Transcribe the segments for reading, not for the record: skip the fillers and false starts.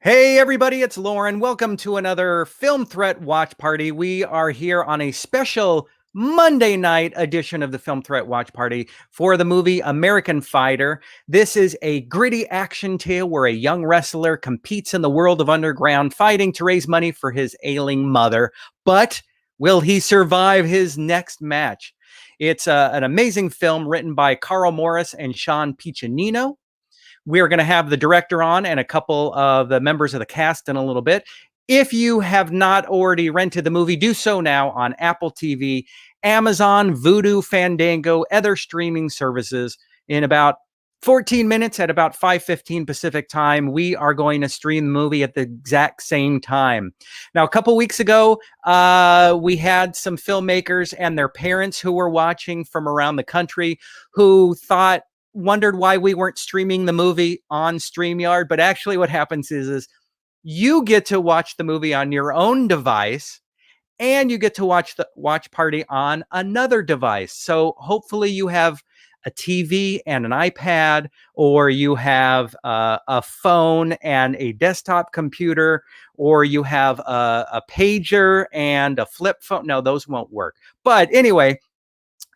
Hey everybody, it's Lauren. Welcome to another Film Threat Watch Party. We are here on a special Monday night edition of the Film Threat Watch Party for the movie American Fighter. This is a gritty action tale where a young wrestler competes in the world of underground fighting to raise money for his ailing mother. But will he survive his next match? It's an amazing film written by Carl Morris and Shaun Piccinino. We're going to have the director on and a couple of the members of the cast in a little bit. If you have not already rented the movie, do so now on Apple TV, Amazon, Vudu, Fandango, other streaming services. In about 14 minutes at about 5:15 Pacific time, we are going to stream the movie at the exact same time. Now, a couple weeks ago, we had some filmmakers and their parents who were watching from around the country who wondered why we weren't streaming the movie on StreamYard. But actually what happens is you get to watch the movie on your own device and you get to watch the watch party on another device. So hopefully you have a TV and an iPad, or you have a phone and a desktop computer, or you have a pager and a flip phone. No, those won't work. But anyway,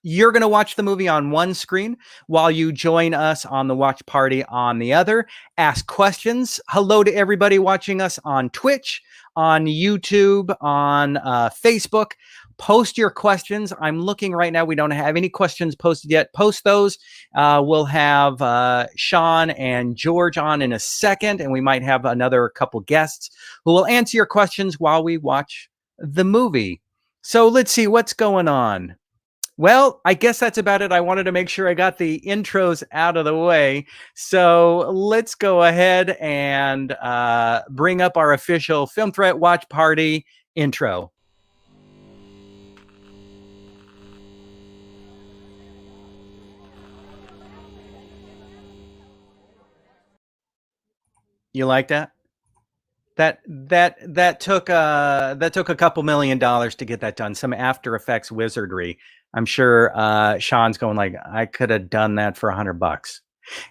you're going to watch the movie on one screen while you join us on the watch party on the other. Ask questions. Hello to everybody watching us on Twitch, on YouTube, on Facebook. Post your questions. I'm looking right now. We don't have any questions posted yet. Post those. We'll have Shaun and George on in a second, and we might have another couple guests who will answer your questions while we watch the movie. So let's see what's going on. Well, I guess that's about it. I wanted to make sure I got the intros out of the way. So let's go ahead and bring up our official Film Threat Watch Party intro. You like that? That took a couple $1 million to get that done. Some After Effects wizardry. I'm sure Shaun's going like, I could have done that for $100.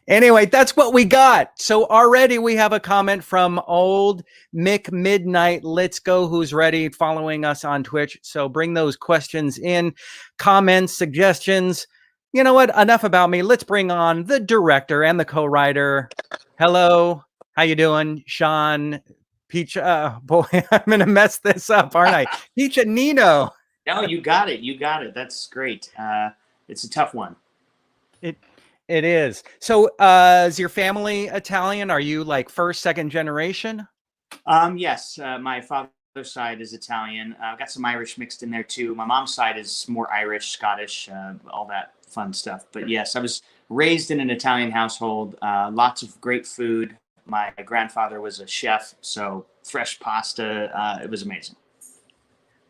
Anyway, that's what we got. So already we have a comment from old Mick Midnight. Let's go. Who's ready? Following us on Twitch. So bring those questions in, comments, suggestions. You know what? Enough about me. Let's bring on the director and the co-writer. Hello. How you doing, Shaun? Peach, boy, I'm gonna mess this up, aren't I? Piccinino. No, you got it. You got it. That's great. It's a tough one. It is. So, is your family Italian? Are you like first, second generation? Yes, my father's side is Italian. I've got some Irish mixed in there too. My mom's side is more Irish, Scottish, all that fun stuff. But yes, I was raised in an Italian household. Lots of great food. My grandfather was a chef, so fresh pasta. It was amazing.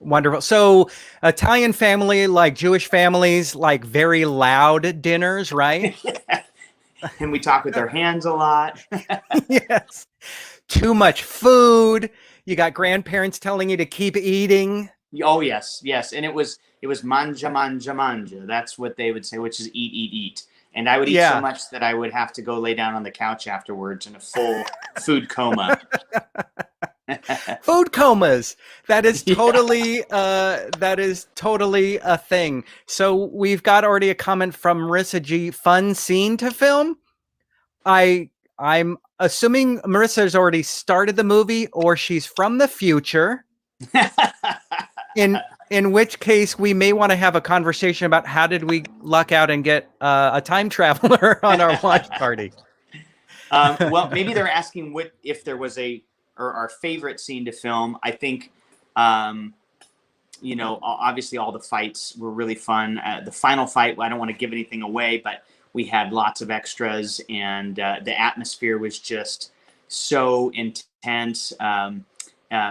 Wonderful. So, Italian family, like Jewish families, like very loud dinners, right? And we talk with our hands a lot. Yes. Too much food. You got grandparents telling you to keep eating. Oh yes, yes. And it was manja, manja, manja. That's what they would say, which is eat, eat, eat. And I would eat so much that I would have to go lay down on the couch afterwards in a full food coma. Food comas. That is totally a thing. So we've got already a comment from Marissa G. Fun scene to film. I'm assuming Marissa has already started the movie, or she's from the future. In which case, we may want to have a conversation about how did we luck out and get a time traveler on our watch party. Well, maybe they're asking if there was our favorite scene to film. I think, obviously all the fights were really fun. The final fight, I don't want to give anything away, but we had lots of extras, and the atmosphere was just so intense.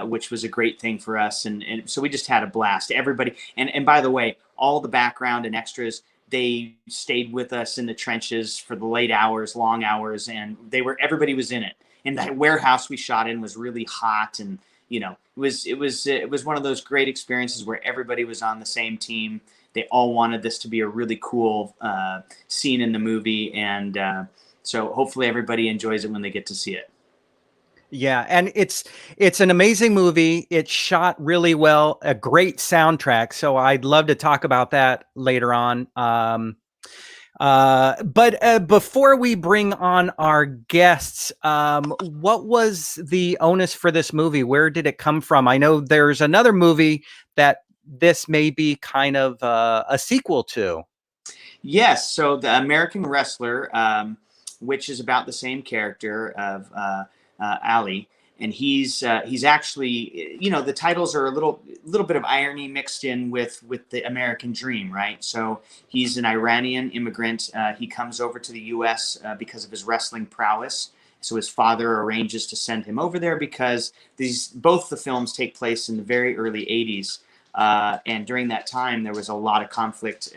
Which was a great thing for us. And so we just had a blast. Everybody, and by the way, all the background and extras, they stayed with us in the trenches for the late hours, long hours, and everybody was in it. And that warehouse we shot in was really hot, and it was one of those great experiences where everybody was on the same team. They all wanted this to be a really cool scene in the movie, and so hopefully everybody enjoys it when they get to see it. Yeah, and it's an amazing movie. It's shot really well, a great soundtrack. So I'd love to talk about that later on. But before we bring on our guests, what was the onus for this movie? Where did it come from? I know there's another movie that this may be kind of a sequel to. Yes, so the American Wrestler, which is about the same character of Ali, and he's actually, the titles are a little bit of irony mixed in with the American Dream, right? So he's an Iranian immigrant. He comes over to the U.S. Because of his wrestling prowess. So his father arranges to send him over there because both the films take place in the very early '80s, and during that time there was a lot of conflict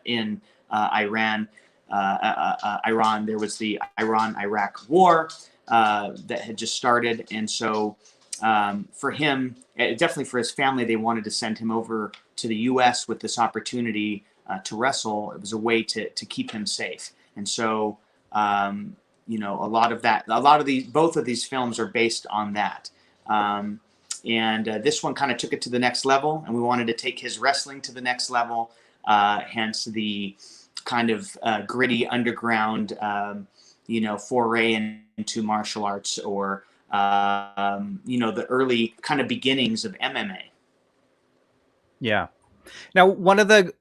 in Iran. Iran. There was the Iran-Iraq War that had just started, and so for him, definitely for his family, they wanted to send him over to the U.S. with this opportunity to wrestle. It was a way to keep him safe, and so both of these films are based on that. And this one kind of took it to the next level, and we wanted to take his wrestling to the next level. Hence the kind of gritty underground, foray into martial arts, or the early kind of beginnings of MMA. Yeah. Now, one of the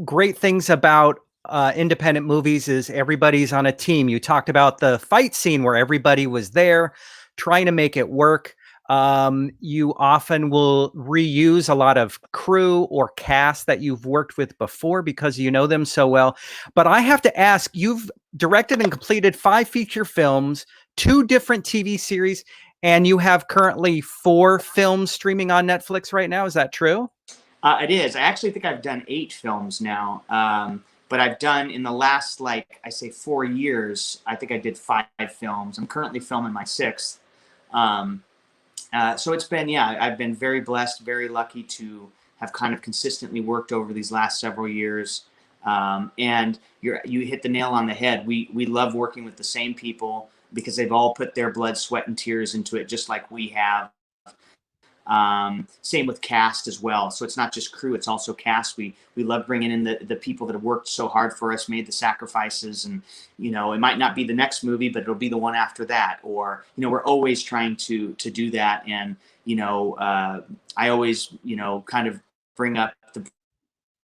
great things about independent movies is everybody's on a team. You talked about the fight scene where everybody was there trying to make it work. You often will reuse a lot of crew or cast that you've worked with before because you know them so well. But I have to ask, you've directed and completed 5 feature films, 2 different TV series, and you have currently 4 films streaming on Netflix right now. Is that true? It is. I actually think I've done 8 films now. But I've done in the last, 4 years, I think I did 5 films. I'm currently filming my 6th. So it's been, I've been very blessed, very lucky to have kind of consistently worked over these last several years. And you hit the nail on the head. We love working with the same people because they've all put their blood, sweat, and tears into it, just like we have. Same with cast as well. So it's not just crew, it's also cast. We love bringing in the people that have worked so hard for us, made the sacrifices, and it might not be the next movie, but it'll be the one after that. Or we're always trying to do that. And I always kind of bring up the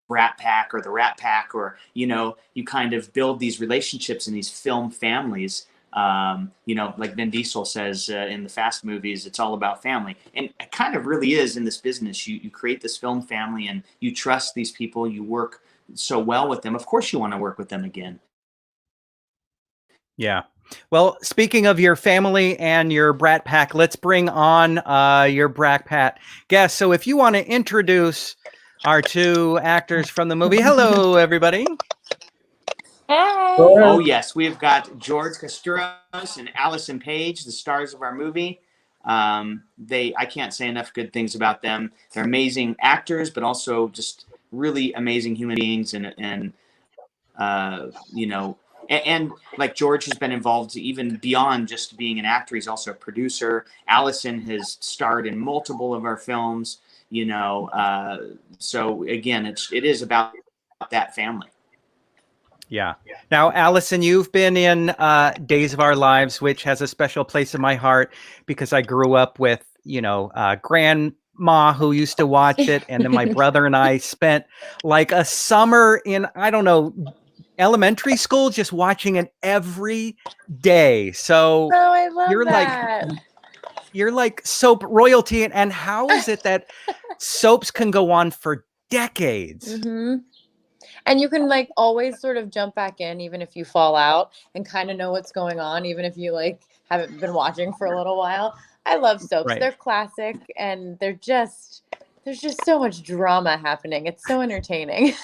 Brat Pack or the Rat Pack, or you kind of build these relationships in these film families. Like Vin Diesel says in the Fast movies, it's all about family. And it kind of really is in this business. You create this film family and you trust these people. You work so well with them. Of course you want to work with them again. Yeah. Well, speaking of your family and your Brat Pack, let's bring on your Brat Pack guest. So if you want to introduce our 2 actors from the movie. Hello, everybody. Hi. Oh, yes. We've got George Kosturos and Allison Paige, the stars of our movie. I can't say enough good things about them. They're amazing actors, but also just really amazing human beings. And like George has been involved even beyond just being an actor. He's also a producer. Allison has starred in multiple of our films, so again, it is about that family. Yeah. Now, Allison, you've been in Days of Our Lives, which has a special place in my heart because I grew up with, grandma who used to watch it. And then my brother and I spent like a summer in, I don't know, elementary school, just watching it every day. So I love that. You're like soap royalty. And how is it that soaps can go on for decades? Mm-hmm. And you can always sort of jump back in, even if you fall out, and kind of know what's going on, even if you haven't been watching for a little while. I love soaps. Right. They're classic, and there's just so much drama happening. It's so entertaining.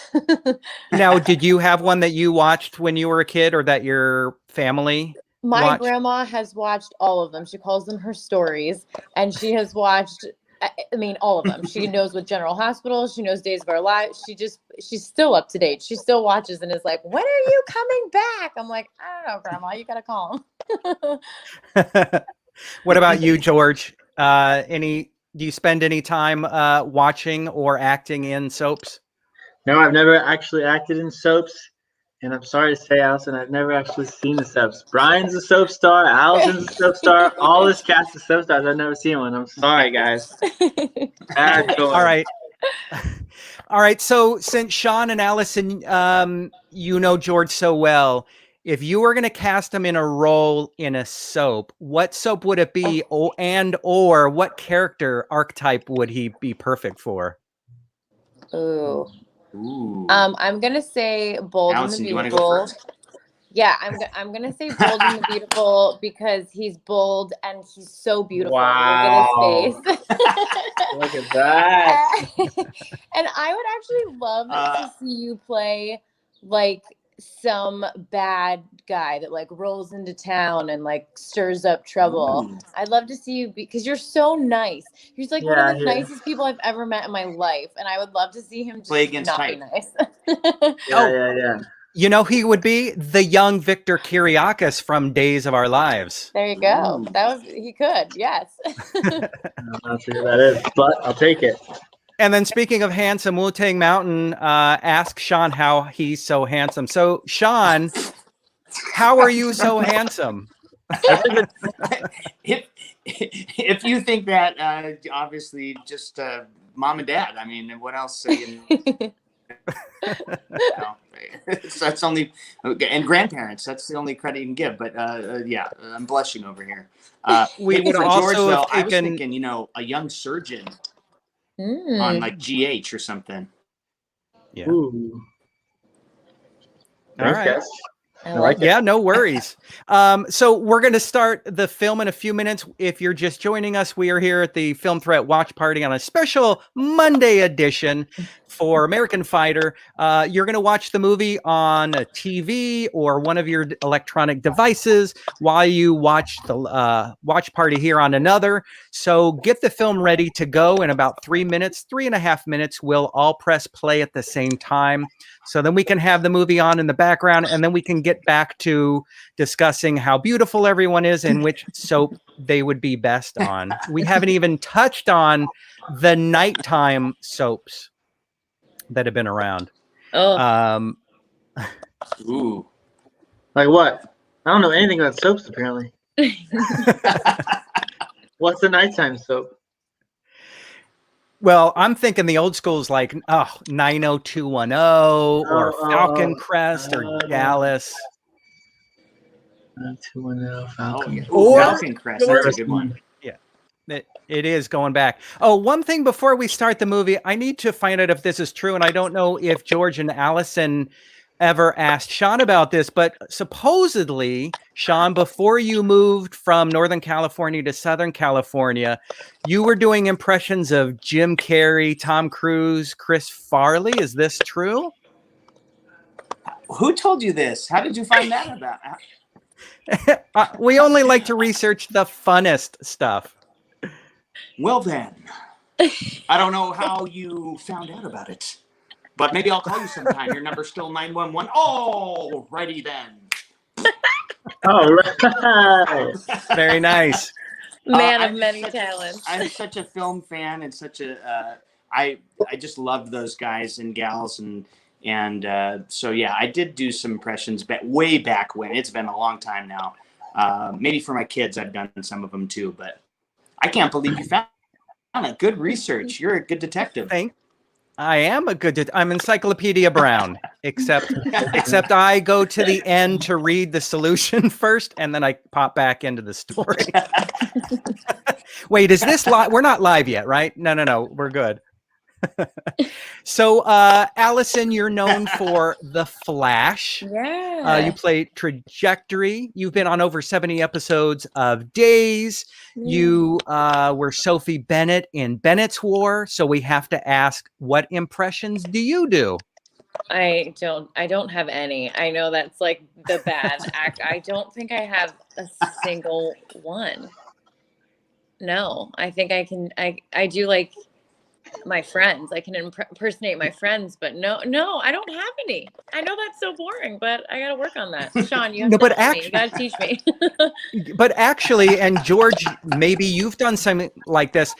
Now, did you have one that you watched when you were a kid, or that your family My watched? grandma has watched all of them. She calls them her stories, and she has watched, all of them. She knows what General Hospital. She knows Days of Our Lives. She's still up to date. She still watches and is like, when are you coming back? I'm like, I don't know, Grandma. You got to call him. What about you, George? Do you spend any time watching or acting in soaps? No, I've never actually acted in soaps. And I'm sorry to say, Allison, I've never actually seen the soaps. Brian's a soap star. Allison's a soap star. All this cast of soap stars. I've never seen one. I'm sorry, guys. Bad choice. All right. All right. So since Shaun and Allison, you know George so well, if you were going to cast him in a role in a soap, what soap would it be? Or what character archetype would he be perfect for? Ooh. Ooh. I'm gonna say Bold Allison, and do you the want to go Beautiful. first? Yeah, I'm gonna say Bold and the Beautiful because he's bold and he's so beautiful. Wow. Look at his face. Look at that. And I would actually love to see you play like some bad guy that like rolls into town and like stirs up trouble. Ooh. I'd love to see you because you're so nice. You're like one of the nicest people I've ever met in my life, and I would love to see him just Play against not type. be nice. Yeah. You know, he would be the young Victor Kiriakis from Days of Our Lives. There you go. Ooh. He could, yes. I'm not sure who that is, but I'll take it. And then speaking of handsome, Wu-Tang Mountain asked Shaun how he's so handsome. So Shaun, how are you so handsome? If you think that, obviously just mom and dad. I mean, what else? That's only, and grandparents. That's the only credit you can give. But yeah, I'm blushing over here. We would for also George, have though, I was taken- thinking, a young surgeon on like GH or something. Yeah. Ooh. All Thanks, right. guys. I like it. Yeah, no worries. So we're going to start the film in a few minutes. If you're just joining us, we are here at the Film Threat Watch Party on a special Monday edition for American Fighter. You're going to watch the movie on a TV or one of your electronic devices while you watch the watch party here on another. So get the film ready to go in about 3 minutes, 3.5 minutes. We'll all press play at the same time. So then we can have the movie on in the background, and then we can get back to discussing how beautiful everyone is and which soap they would be best on. We haven't even touched on the nighttime soaps that have been around. Oh, Ooh. Like what? I don't know anything about soaps, apparently. What's the nighttime soap? Well, I'm thinking the old school's like 90210 or Falcon Crest or Dallas. 90210 Falcon. Or- Falcon Crest. That's a good one. It is going back. Oh, one thing before we start the movie, I need to find out if this is true, and I don't know if George and Allison ever asked Shaun about this, but supposedly, Shaun, before you moved from Northern California to Southern California, you were doing impressions of Jim Carrey, Tom Cruise, Chris Farley. Is this true? Who told you this? How did you find that about? We only like to research the funnest stuff. Well then, I don't know how you found out about it, but maybe I'll call you sometime. Your number's still 911. Oh, righty then. All right. Very nice. man of many talents. I'm such a film fan and such a I just loved those guys and gals and so yeah, I did do some impressions way back when. It's been a long time now. Maybe for my kids, I've done some of them too, but I can't believe you found it. Good research. You're a good detective. I am a good. I'm Encyclopedia Brown, except I go to the end to read the solution first, and then I pop back into the story. Wait, is this live? We're not live yet, right? No, we're good. So, Allison, you're known for The Flash. Yeah. You play Trajectory. You've been on over 70 episodes of Days. You were Sophie Bennett in Bennett's War. So we have to ask, what impressions do you do? I don't have any. I know that's like the bad act. I don't think I have a single one. No, I think I do like my friends. I can impersonate my friends, but no, I don't have any. I know that's so boring, but I got to work on that. Shaun, you have No, to but help me. You got to teach me. But actually, and George, maybe you've done something like this.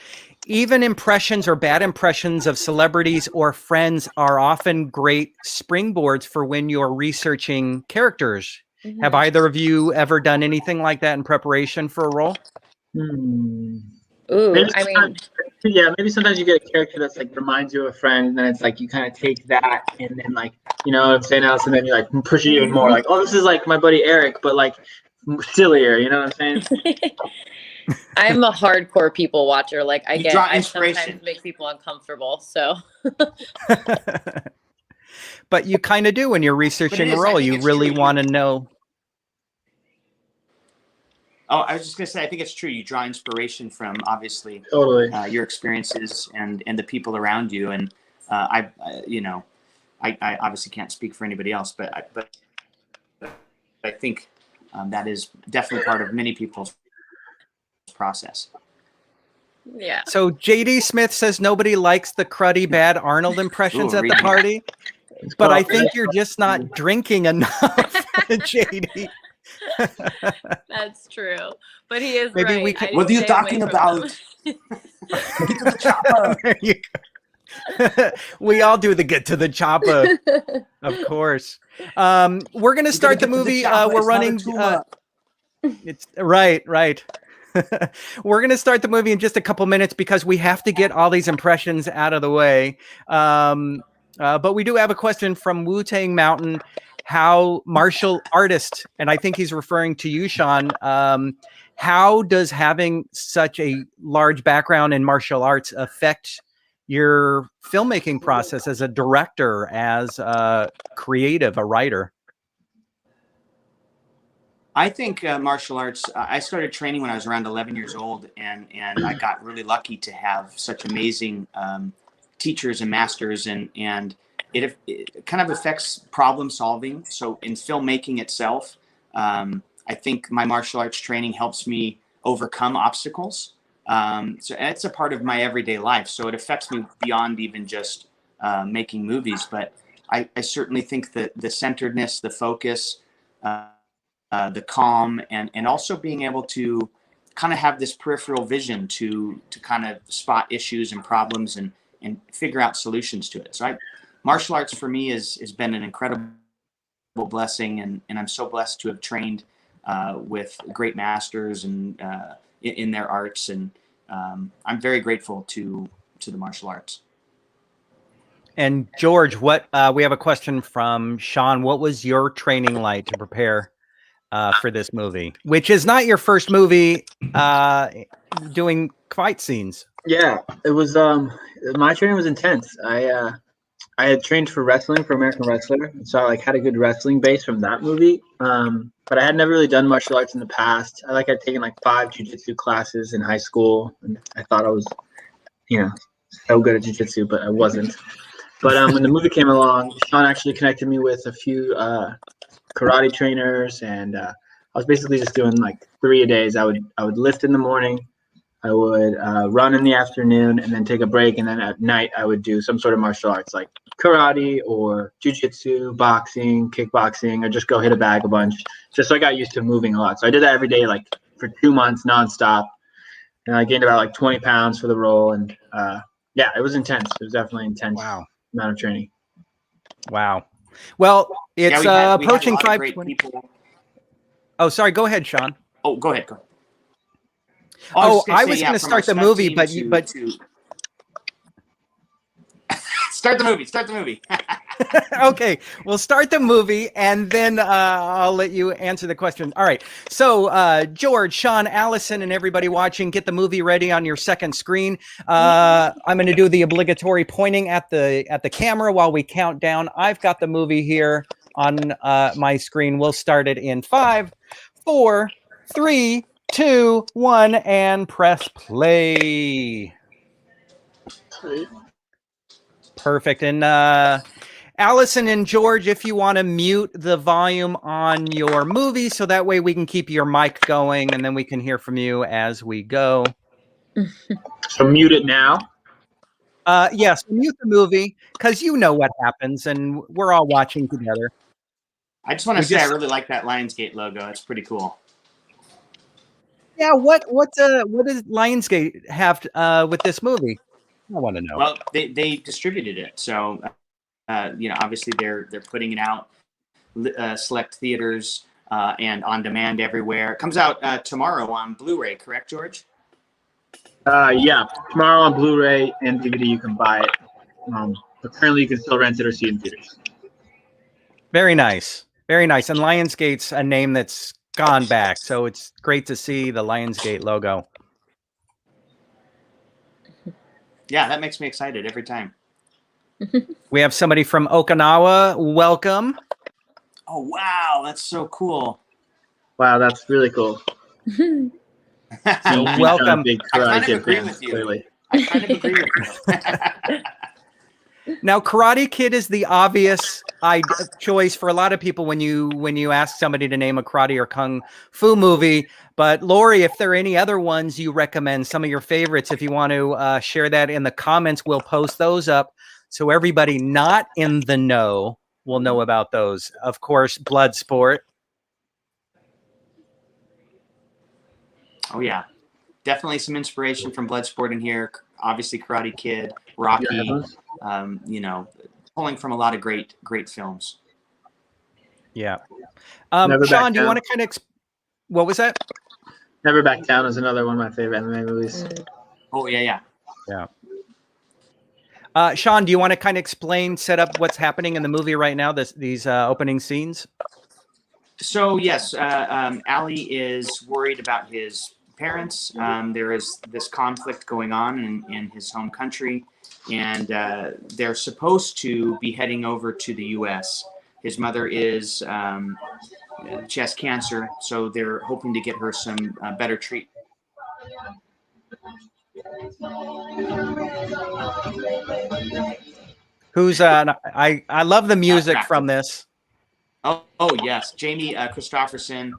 Even impressions or bad impressions of celebrities or friends are often great springboards for when you're researching characters. Have either of you ever done anything like that in preparation for a role? Ooh, Maybe I mean, yeah, maybe sometimes you get a character that's like reminds you of a friend, and then it's like you kind of take that and then like, you know, I'm saying else, and then you like push it even more, like, oh, this is like my buddy Eric, but like sillier, you know what I'm saying? I'm a hardcore people watcher. Like I inspiration. sometimes make people uncomfortable. So, but you kind of do when you're researching a role. You really want to know. Oh, I was just gonna say, I think it's true. You draw inspiration from obviously Totally. Your experiences and the people around you. And I obviously can't speak for anybody else, but I think that is definitely part of many people's process. yeah. So JD Smith says nobody likes the cruddy bad Arnold impressions at the party, but I think you're just not drinking enough, JD. That's true, but he is Maybe right. we can. What are you talking about? There you go. We all do the get to the chopper, of course. We're gonna start the movie. We're running. It's right. We're gonna start the movie in just a couple minutes because we have to get all these impressions out of the way. But we do have a question from Wu-Tang Mountain. How martial artist, and I think he's referring to you, Shaun. How does having such a large background in martial arts affect your filmmaking process as a director, as a creative, a writer? I think martial arts, I started training when I was around 11 years old, and I got really lucky to have such amazing teachers and masters, and it kind of affects problem solving. So in filmmaking itself, I think my martial arts training helps me overcome obstacles. So it's a part of my everyday life. So it affects me beyond even just making movies. But I certainly think that the centeredness, the focus, the calm, and also being able to kind of have this peripheral vision to kind of spot issues and problems and figure out solutions to it. So martial arts for me has been an incredible blessing, and I'm so blessed to have trained with great masters and in their arts, and I'm very grateful to the martial arts. And George, what we have a question from Shaun. What was your training like to prepare for this movie, which is not your first movie doing fight scenes? Yeah, it was. My training was intense. I had trained for wrestling, for American Wrestler, so I like had a good wrestling base from that movie. But I had never really done martial arts in the past. I'd taken like 5 jiu-jitsu classes in high school, and I thought I was, so good at jiu-jitsu, but I wasn't. But when the movie came along, Shaun actually connected me with a few karate trainers, and I was basically just doing like 3 a days. I would lift in the morning, I would run in the afternoon, and then take a break, and then at night I would do some sort of martial arts like karate or jiu-jitsu, boxing, kickboxing, or just go hit a bag a bunch, just so I got used to moving a lot. So I did that every day like for 2 months nonstop, and I gained about like 20 pounds for the role. And yeah, it was intense. It was definitely intense. Wow. Amount of training. Wow. Well, it's approaching 5:20. Oh, sorry. Go ahead, Shaun. Oh, go ahead. I was going to start the movie, but start the movie. Okay, we'll start the movie, and then I'll let you answer the question. All right. So, George, Shaun, Allison, and everybody watching, get the movie ready on your second screen. I'm going to do the obligatory pointing at the camera while we count down. I've got the movie here on my screen. We'll start it in 5, 4, 3, 2, 1, and press play. Perfect. And Allison and George, if you want to mute the volume on your movie, so that way we can keep your mic going, and then we can hear from you as we go. So mute it now. Yes, mute the movie because you know what happens, and we're all watching together. I just want to say I really like that Lionsgate logo. It's pretty cool. Yeah, what does Lionsgate have with this movie? I want to know. Well, they distributed it, so obviously they're putting it out select theaters and on demand everywhere. It comes out tomorrow on Blu-ray, correct, George? Yeah, tomorrow on Blu-ray and DVD you can buy it. But currently you can still rent it or see it in theaters. Very nice. Very nice. And Lionsgate's a name that's gone back, so it's great to see the Lionsgate logo. Yeah, that makes me excited every time. We have somebody from Okinawa. Welcome. Oh, wow. That's so cool. Wow, that's really cool. Welcome. Big I Karate kind of Kid agree fan, with you. clearly. I kind of agree with you. Now, Karate Kid is the obvious choice for a lot of people when you ask somebody to name a karate or kung fu movie. But Lori, if there are any other ones you recommend, some of your favorites, if you want to share that in the comments, we'll post those up so everybody not in the know will know about those. Of course, Bloodsport. Oh, yeah. Definitely some inspiration from Bloodsport in here. Obviously, Karate Kid, Rocky, pulling from a lot of great films. Yeah. Never Shaun, Back do you Down. want to kind of what was that? Never Back Down is another one of my favorite MMA movies. Oh, yeah. Shaun, do you want to kind of set up what's happening in the movie right now, these opening scenes? So, yes, Ali is worried about his parents. There is this conflict going on in his home country, and they're supposed to be heading over to the U.S. His mother is she has cancer, so they're hoping to get her some better treatment. Who's I love the music from this. Oh yes, Jamie Christopherson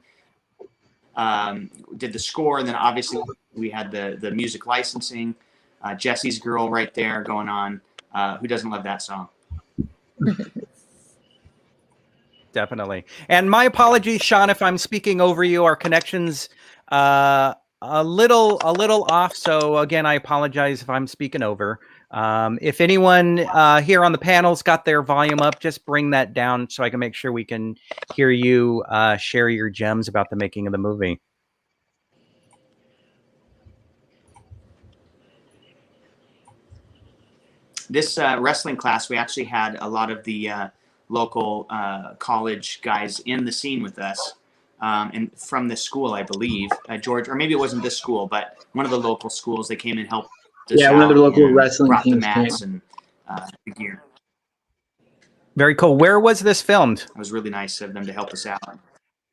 did the score, and then obviously we had the music licensing. Jesse's Girl right there going on. Who doesn't love that song? Definitely. And my apologies, Shaun, if I'm speaking over you. Our connection's a little off. So again, I apologize if I'm speaking over. If anyone here on the panel's got their volume up, just bring that down so I can make sure we can hear you share your gems about the making of the movie. This wrestling class, we actually had a lot of the local college guys in the scene with us, and from this school, I believe, George, or maybe it wasn't this school, but one of the local schools. They came and helped us out. One of the local wrestling brought the teams mats came. and the gear. Very cool. Where was this filmed? It was really nice of them to help us out.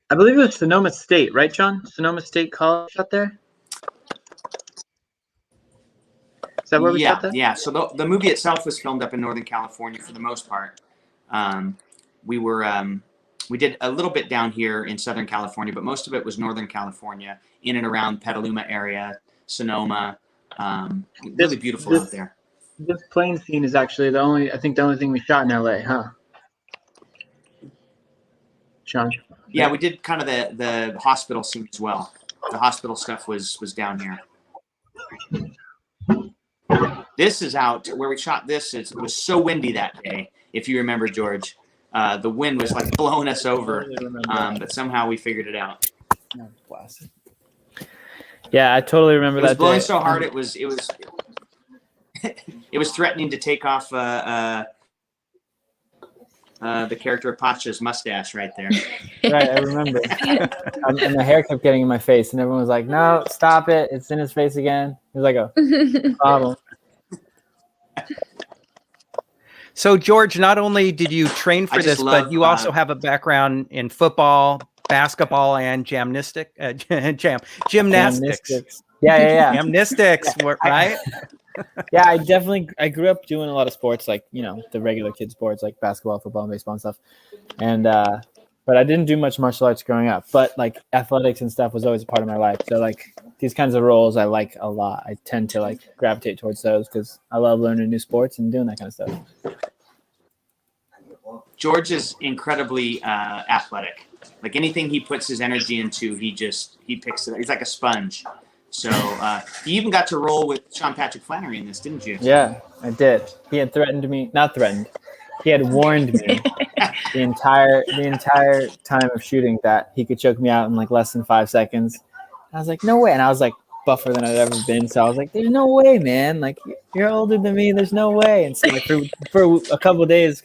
I believe it was Sonoma State, right, John? Sonoma State College out there? Is that where we shot that? Yeah. So the movie itself was filmed up in Northern California for the most part. We did a little bit down here in Southern California, but most of it was Northern California, in and around Petaluma area, Sonoma. Really beautiful out there. This plane scene is actually the only thing we shot in LA, huh? Shaun? Yeah, we did kind of the hospital scene as well. The hospital stuff was down here. This is out where we shot this. It was so windy that day, if you remember, George. The wind was like blowing us over, but somehow we figured it out. Yeah, I totally remember that. It was blowing so hard it was it was threatening to take off the character of Pacha's mustache right there. Right, I remember. And the hair kept getting in my face, and everyone was like, "No, stop it! It's in his face again." He was like, "Oh, problem." So, George, not only did you train for this, but you also have a background in football, basketball, and gymnastics. Yeah. Gymnastics, right? Yeah, I grew up doing a lot of sports, like, the regular kid sports like basketball, football, and baseball and stuff. And But I didn't do much martial arts growing up. But like athletics and stuff was always a part of my life. So like these kinds of roles I like a lot. I tend to like gravitate towards those because I love learning new sports and doing that kind of stuff. George is incredibly athletic. Like anything he puts his energy into, he picks it. He's like a sponge. So you even got to roll with Shaun Patrick Flanery in this, didn't you? Yeah, I did. He had threatened me, not threatened. He had warned me the entire time of shooting that he could choke me out in like less than 5 seconds. I was like, no way. And I was like buffer than I'd ever been. So I was like, there's no way, man. Like you're older than me. There's no way. And so like for a couple of days,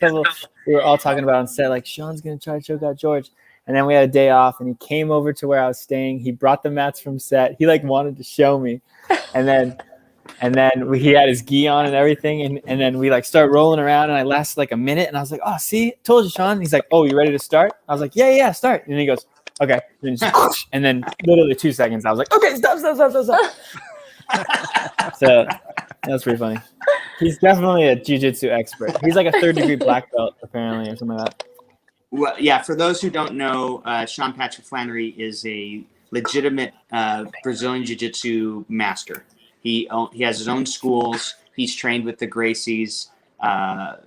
we were all talking about on set, like Shaun's going to try to choke out George. And then we had a day off and he came over to where I was staying. He brought the mats from set. He like wanted to show me. And then he had his gi on and everything. And then we like start rolling around and I lasted like a minute and I was like, oh, see, told you, Shaun. He's like, oh, you ready to start? I was like, yeah, start. And he goes, okay. And then literally 2 seconds, I was like, okay, stop. So that was pretty funny. He's definitely a jiu-jitsu expert. He's like a 3rd-degree black belt, apparently, or something like that. Well, yeah, for those who don't know, Shaun Patrick Flanery is a legitimate Brazilian Jiu-Jitsu master. He has his own schools. He's trained with the Gracies.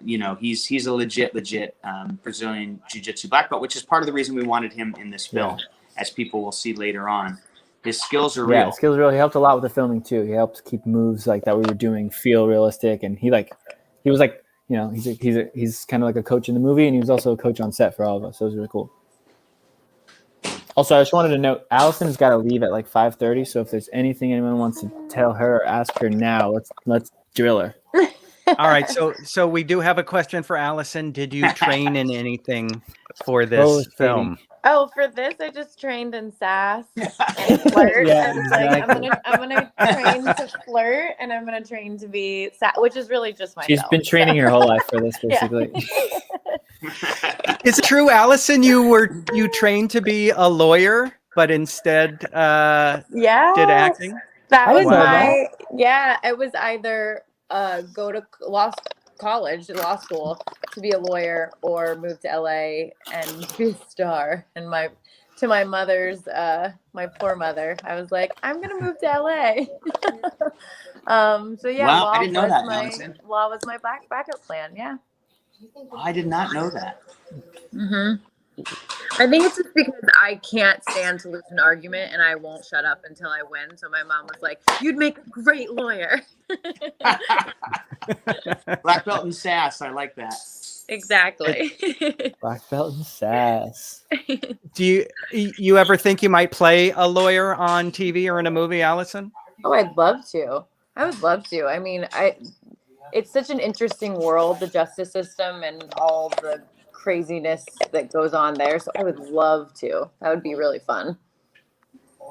He's a legit Brazilian Jiu-Jitsu black belt, which is part of the reason we wanted him in this film, as people will see later on. His skills are real. Yeah, his skills are real. He helped a lot with the filming too. He helped keep moves like that we were doing feel realistic, and he was like, you know, he's kind of like a coach in the movie, and he was also a coach on set for all of us. So it was really cool. Also, I just wanted to note, Allison's got to leave at like 5:30. So if there's anything anyone wants to tell her or ask her now, let's drill her. All right. So we do have a question for Allison. Did you train in anything for this film? Oh, for this, I just trained in sass and flirt. Yeah, I was like, exactly. I'm gonna train to flirt, and I'm gonna train to be sass, which is really just myself. She's been training her whole life for this, basically. Is it true, Allison? You trained to be a lawyer, but instead did acting? That was that. it was either go to law school to be a lawyer or move to LA and be a star. And to my mother's my poor mother, I was like, I'm gonna move to LA. So yeah, wow, I didn't know that. Law was my backup plan. Yeah. I did not know that. Mm-hmm. I think it's just because I can't stand to lose an argument and I won't shut up until I win. So my mom was like, you'd make a great lawyer. Black belt and sass. I like that. Exactly. Black belt and sass. Do you ever think you might play a lawyer on TV or in a movie, Allison? Oh, I'd love to. I would love to. I mean, it's such an interesting world, the justice system and all the craziness that goes on there. So I would love to. That would be really fun.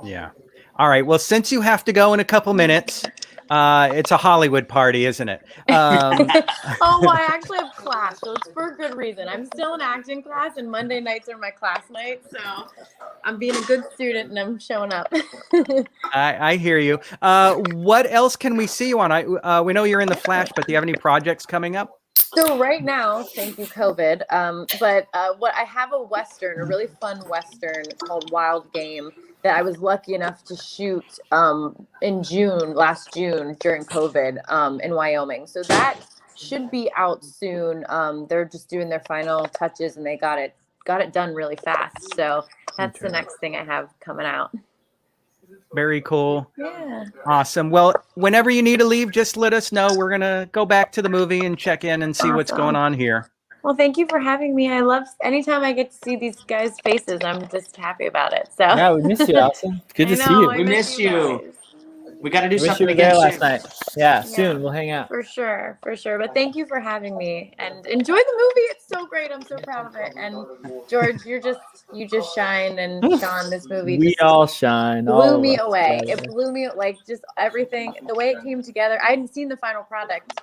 Yeah. All right. Well, since you have to go in a couple minutes, it's a Hollywood party, isn't it? Oh, I actually have class, so it's for a good reason. I'm still in acting class, and Monday nights are my class nights. So I'm being a good student, and I'm showing up. I hear you. What else can we see you on? We know you're in The Flash, but do you have any projects coming up? So right now, thank you, COVID. But what I have a really fun Western called Wild Game that I was lucky enough to shoot in last June during COVID in Wyoming. So that should be out soon. They're just doing their final touches and they got it done really fast. So that's the next thing I have coming out. Very cool. Yeah. Awesome. Well, whenever you need to leave, just let us know. We're going to go back to the movie and check in and see what's going on here. Well, thank you for having me. I love anytime I get to see these guys' faces. I'm just happy about it. So yeah, we miss you, Allison. Good to see you. We miss you. We got to do something again there last night. Yeah, soon we'll hang out. For sure. But thank you for having me and enjoy the movie. It's so great. I'm so proud of it. And George, you just shine. And Shaun, this movie we all shine. Blew me away. It blew me just everything. The way it came together. I hadn't seen the final product,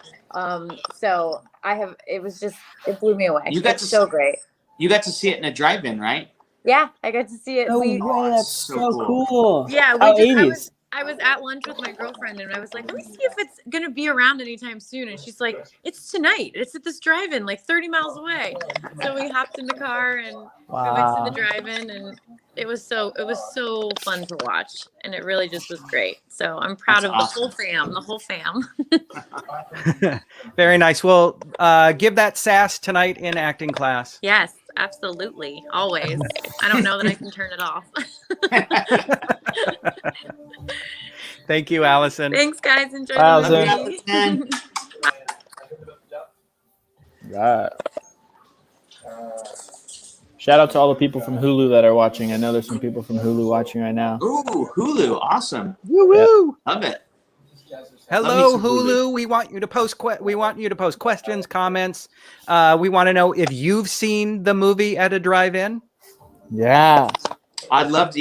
so it blew me away. It's so great. You got to see it in a drive-in, right? Yeah, I got to see it. Oh, that's so cool. Yeah, How 80s. I was at lunch with my girlfriend and I was like, let me see if it's going to be around anytime soon. And she's like, it's tonight. It's at this drive-in like 30 miles away. So we hopped in the car and we went to the drive-in, and it was so fun to watch. And it really just was great. So I'm proud of awesome. the whole fam. Very nice. Well, give that sass tonight in acting class. Yes, absolutely. Always. I don't know that I can turn it off. Thank you, Allison. Thanks, guys. Enjoy Allison. the movie. Right. Shout out to all the people from Hulu that are watching. I know there's some people from Hulu watching right now. Ooh, Hulu, awesome. Woo woo! Love it. Hello, Love me some Hulu. Hulu. We want you to post. We want you to post questions, comments. We want to know if you've seen the movie at a drive-in. Yeah. I would love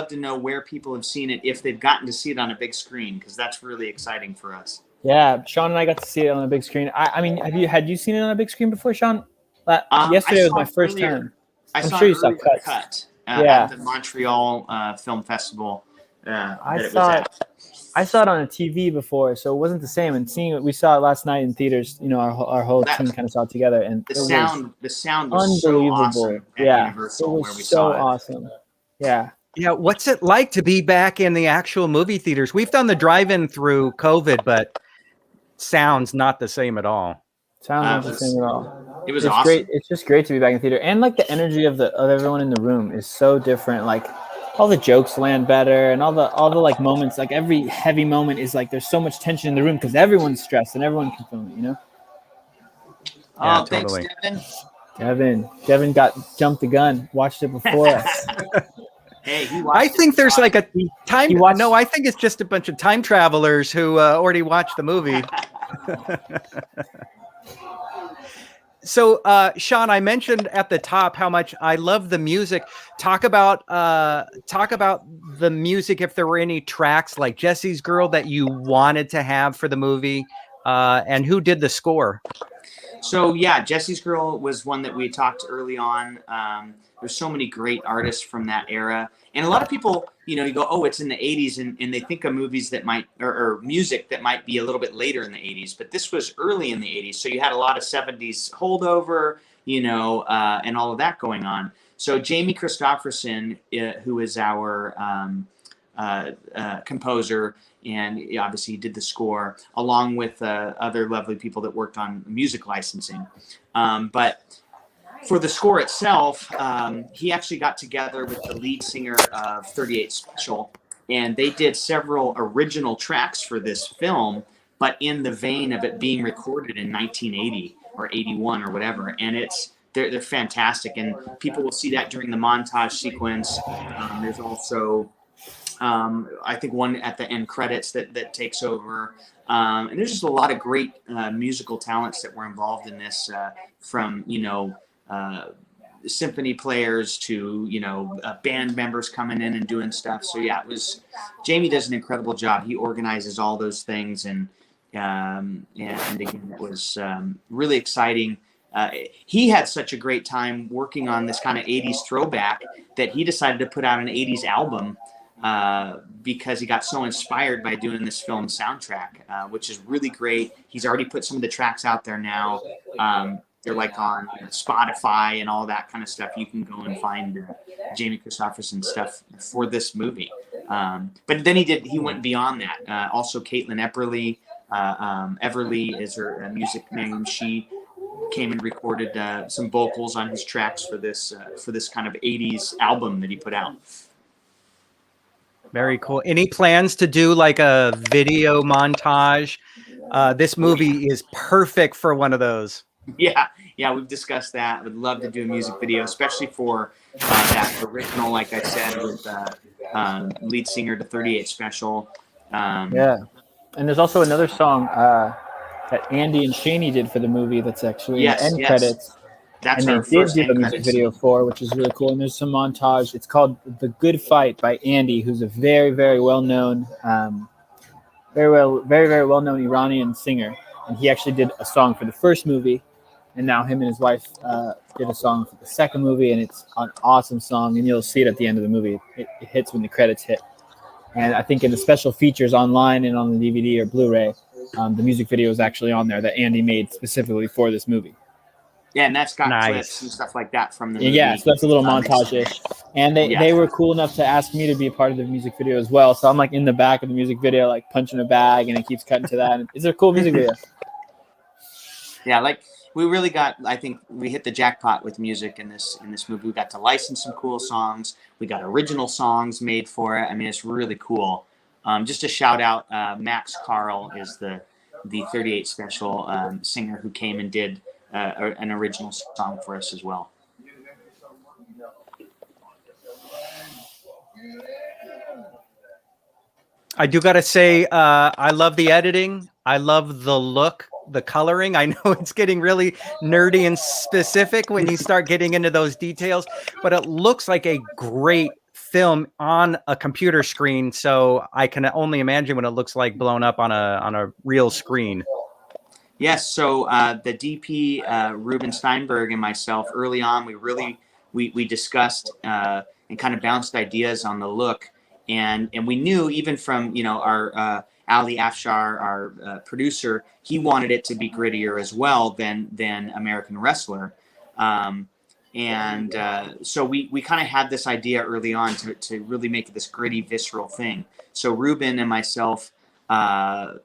to know where people have seen it, if they've gotten to see it on a big screen, because that's really exciting for us. Yeah. Shaun and I got to see it on a big screen. I mean, had you seen it on a big screen before, Shaun? Yesterday was my first time. I'm sure you saw Cut Yeah. at the Montreal Film Festival. I saw it on a TV before, so it wasn't the same. And seeing it, we saw it last night in theaters. You know, our whole team kind of saw it together, and the sound was unbelievable. so awesome at Yeah, Universal, it was where we so saw it. awesome. Yeah. Yeah, what's it like to be back in the actual movie theaters? We've done the drive-in through COVID, but sound's not the same at all. Sounds not the same at all. It was It's awesome. great. It's just great to be back in theater, and like the energy of everyone in the room is so different. Like all the jokes land better, and all the like moments. Like every heavy moment is like there's so much tension in the room because everyone's stressed and everyone can feel it. You know. Yeah, Oh, thanks, totally. Devin. Devin jumped the gun. Watched it before us. Hey, I think there's like a time. watched- No, I think it's just a bunch of time travelers who already watched the movie. So, Shaun, I mentioned at the top how much I love the music. Talk about the music. If there were any tracks like Jesse's Girl that you wanted to have for the movie, and who did the score? So yeah, Jesse's Girl was one that we talked early on. There's so many great artists from that era, and a lot of people, you know, you go, oh, it's in the 80s, and they think of movies that might or music that might be a little bit later in the 80s, but this was early in the 80s, so you had a lot of 70s holdover, you know, and all of that going on. So Jamie Christopherson, who is our composer, and obviously he did the score along with other lovely people that worked on music licensing. But for the score itself, he actually got together with the lead singer of 38 Special, and they did several original tracks for this film, but in the vein of it being recorded in 1980 or 81 or whatever. And they're fantastic, and people will see that during the montage sequence. There's also I think one at the end credits that takes over. And there's just a lot of great musical talents that were involved in this, from, you know, symphony players to, you know, band members coming in and doing stuff. So yeah, Jamie does an incredible job. He organizes all those things, and again, it was really exciting. He had such a great time working on this kind of 80s throwback that he decided to put out an 80s album, because he got so inspired by doing this film soundtrack, which is really great. He's already put some of the tracks out there now. They're like on Spotify and all that kind of stuff. You can go and find Jamie Christopherson stuff for this movie. But then he went beyond that. Also, Caitlin Everly is her music name. She came and recorded some vocals on his tracks for this kind of 80s album that he put out. Very cool. Any plans to do like a video montage? This movie is perfect for one of those. Yeah, we've discussed that. Would love to do a music video, especially for that original, like I said, with lead singer to 38 Special. Yeah, and there's also another song that Andy and Shaney did for the movie that's actually in the end credits. That's and our they did first do a end music credits. video for, which is really cool. And there's some montage. It's called "The Good Fight" by Andy, who's a very, very well-known, very well-known Iranian singer. And he actually did a song for the first movie, and now him and his wife did a song for the second movie, and it's an awesome song. And you'll see it at the end of the movie. It hits when the credits hit. And I think in the special features online and on the DVD or Blu-ray, the music video is actually on there that Andy made specifically for this movie. Yeah, and that's got Nice. clips and stuff like that from the movie. Yeah, so that's a little montage-ish. And they were cool enough to ask me to be a part of the music video as well. So I'm like in the back of the music video, like punching a bag, and it keeps cutting to that. It's a cool music video. Yeah, like we really got. I think we hit the jackpot with music in this movie. We got to license some cool songs. We got original songs made for it. I mean, it's really cool. Just a shout out, Max Carl is the 38 Special singer who came and did an original song for us as well. I do got to say, I love the editing. I love the look, the coloring. I know it's getting really nerdy and specific when you start getting into those details, but it looks like a great film on a computer screen. So I can only imagine what it looks like blown up on a real screen. Yes. So the DP, Ruben Steinberg, and myself, early on, we discussed and kind of bounced ideas on the look. And we knew even from, our Ali Afshar, our producer, he wanted it to be grittier as well than American Wrestler. So we kind of had this idea early on to really make this gritty, visceral thing. So Ruben and myself, thought,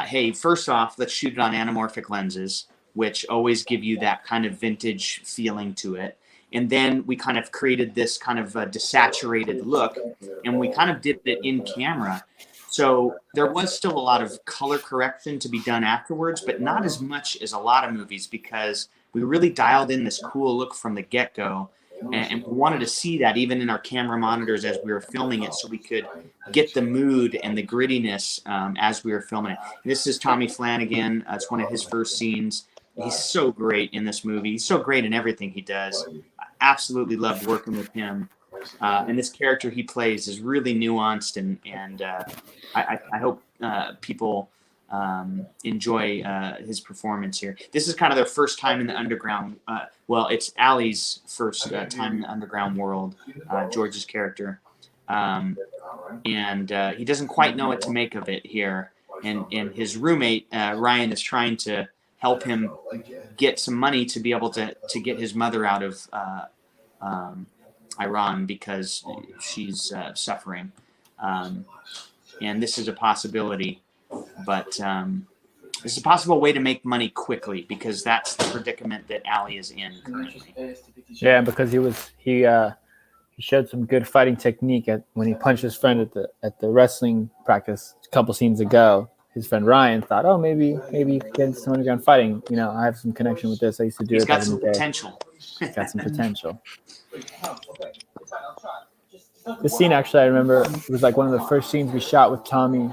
hey, first off, let's shoot it on anamorphic lenses, which always give you that kind of vintage feeling to it. And then we kind of created this kind of desaturated look, and we kind of did it in camera. So there was still a lot of color correction to be done afterwards, but not as much as a lot of movies, because we really dialed in this cool look from the get-go. And we wanted to see that even in our camera monitors as we were filming it, so we could get the mood and the grittiness as we were filming it. This is Tommy Flanagan. It's one of his first scenes. He's so great in this movie. He's so great in everything he does. I absolutely loved working with him. And this character he plays is really nuanced, and I hope people enjoy his performance here. This is kind of their first time in the underground. It's Ali's first time in the underground world, George's character. And he doesn't quite know what to make of it here. And his roommate, Ryan, is trying to help him get some money to be able to get his mother out of Iran, because she's suffering. And this is a possibility, but it's a possible way to make money quickly, because that's the predicament that Ali is in currently. Yeah, because he showed some good fighting technique when he punched his friend at the wrestling practice a couple scenes ago. His friend Ryan thought, oh, maybe you could get into some underground fighting. I have some connection with this. I used to do it. He's got some potential. He's got some potential. This scene, actually, I remember, it was like one of the first scenes we shot with Tommy.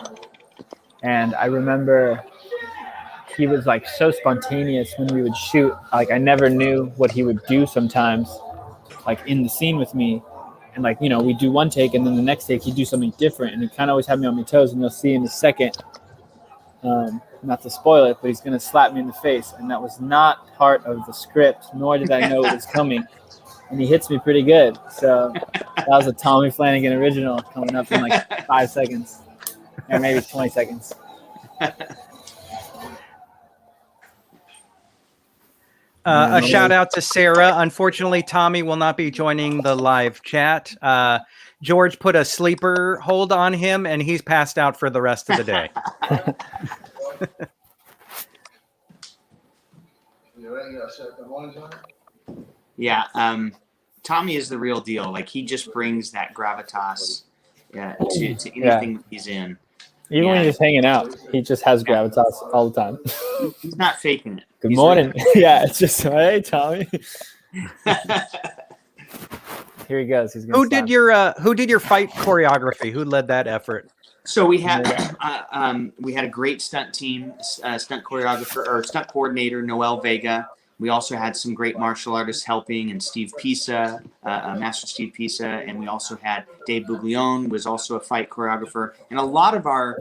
And I remember he was like so spontaneous when we would shoot. Like, I never knew what he would do sometimes, like in the scene with me. And like, we'd do one take, and then the next take he'd do something different. And it kind of always had me on my toes. And you'll see in a second, not to spoil it, but he's going to slap me in the face. And that was not part of the script, nor did I know it was coming. And he hits me pretty good. So that was a Tommy Flanagan original coming up in like 5 seconds, or maybe 20 seconds. A shout out to Sarah. Unfortunately, Tommy will not be joining the live chat. George put a sleeper hold on him, and he's passed out for the rest of the day. Yeah, Tommy is the real deal. Like, he just brings that gravitas to anything he's in. Even when he's hanging out, he just has gravitas all the time. He's not faking it. Good morning. Yeah, it's just, hey, Tommy. Here he goes. Who did your fight choreography? Who led that effort? So we had a great stunt team, stunt choreographer or stunt coordinator, Noel Vega. We also had some great martial artists helping, and Steve Pisa, Master Steve Pisa, and we also had Dave Buglione was also a fight choreographer, and a lot of our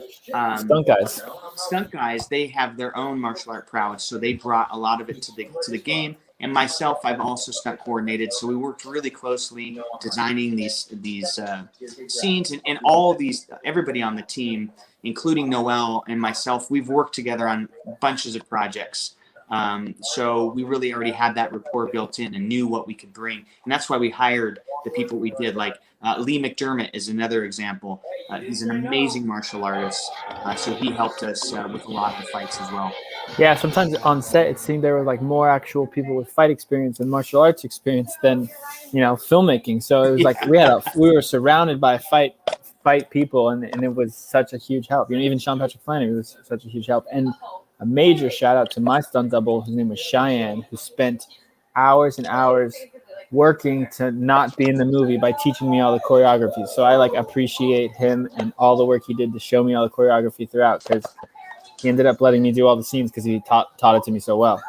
stunt guys, they have their own martial art prowess, so they brought a lot of it to the game, And myself, I've also stunt coordinated. So we worked really closely designing these scenes, and all these, everybody on the team, including Noel and myself, we've worked together on bunches of projects. So we really already had that rapport built in and knew what we could bring. And that's why we hired the people we did. Like Lee McDermott is another example. He's an amazing martial artist. So he helped us with a lot of the fights as well. Yeah, sometimes on set it seemed there were like more actual people with fight experience and martial arts experience than, filmmaking. So it was like we were surrounded by fight people, and it was such a huge help. Even Shaun Patrick Flanery was such a huge help. And a major shout out to my stunt double, whose name was Cheyenne, who spent hours and hours working to not be in the movie by teaching me all the choreography. So I appreciate him and all the work he did to show me all the choreography throughout, because he ended up letting me do all the scenes because he taught it to me so well.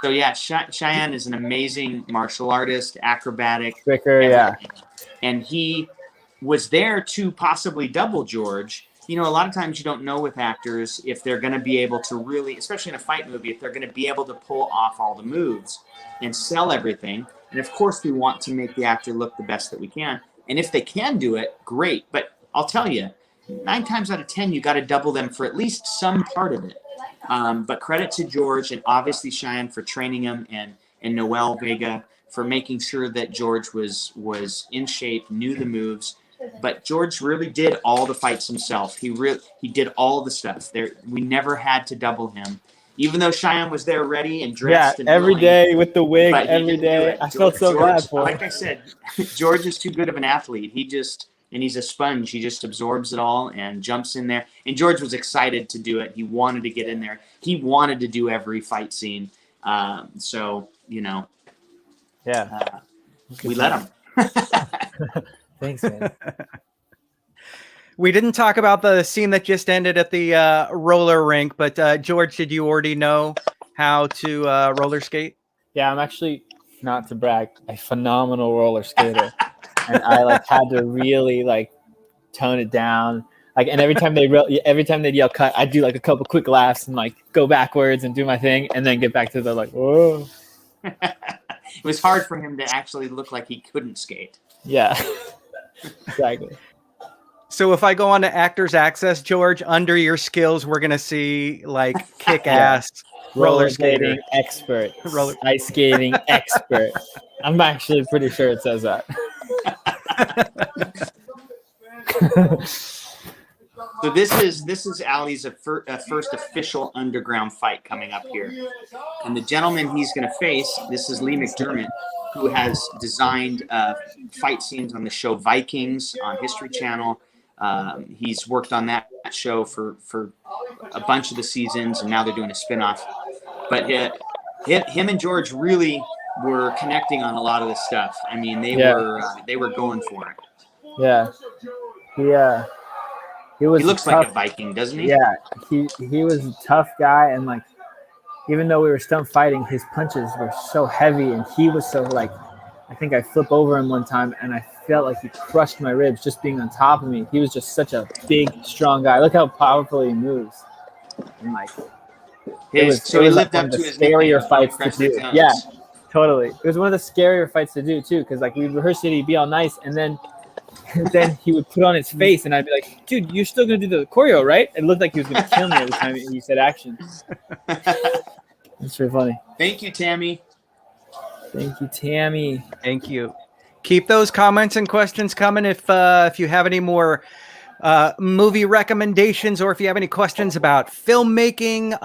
So yeah, Cheyenne is an amazing martial artist, acrobatic, Quicker, yeah. And he was there to possibly double George. A lot of times you don't know with actors if they're going to be able to really, especially in a fight movie, if they're going to be able to pull off all the moves and sell everything. And of course, we want to make the actor look the best that we can. And if they can do it, great. But I'll tell you, 9 times out of 10, you got to double them for at least some part of it. But credit to George and obviously Cheyenne for training him, and Noel Vega for making sure that George was in shape, knew the moves. But George really did all the fights himself. He did all the stuff. We never had to double him, even though Cheyenne was there ready and dressed. Yeah, every day with the wig, every day. I felt so bad for him. Like I said, George is too good of an athlete. And he's a sponge. He just absorbs it all and jumps in there. And George was excited to do it. He wanted to get in there. He wanted to do every fight scene. Yeah. We let him. Thanks, man. We didn't talk about the scene that just ended at the roller rink, but George, did you already know how to roller skate? Yeah, I'm actually, not to brag, a phenomenal roller skater. And I had to really tone it down. And every time they'd yell cut, I'd do a couple quick laughs and go backwards and do my thing and then get back to the whoa. It was hard for him to actually look like he couldn't skate. Yeah. Exactly. So if I go on to Actors Access, George, under your skills, we're gonna see kick-ass roller skating expert, ice skating expert. I'm actually pretty sure it says that. So this is Ali's first official underground fight coming up here, and the gentleman he's going to face, this is Lee McDermott, who has designed fight scenes on the show Vikings on History Channel. He's worked on that show for a bunch of the seasons, and now they're doing a spinoff. But him and George really were connecting on a lot of this stuff. I mean, they were going for it. Yeah. He looks tough. like a Viking, doesn't he? Yeah, he was a tough guy, and even though we were stunt fighting, his punches were so heavy, and he was so I think I flipped over him one time, and I felt like he crushed my ribs just being on top of me. He was just such a big, strong guy. Look how powerfully he moves. And he lived up to his scarier fights to do. Zones. Yeah, totally. It was one of the scarier fights to do too, because we rehearsed it, he'd be all nice, and then he would put on his face, and I'd be like, "Dude, you're still gonna do the choreo, right?" It looked like he was gonna kill me every time he said action. It's pretty funny. Thank you, Tammy. Thank you, Tammy. Thank you. Keep those comments and questions coming. If you have any more movie recommendations, or if you have any questions about filmmaking,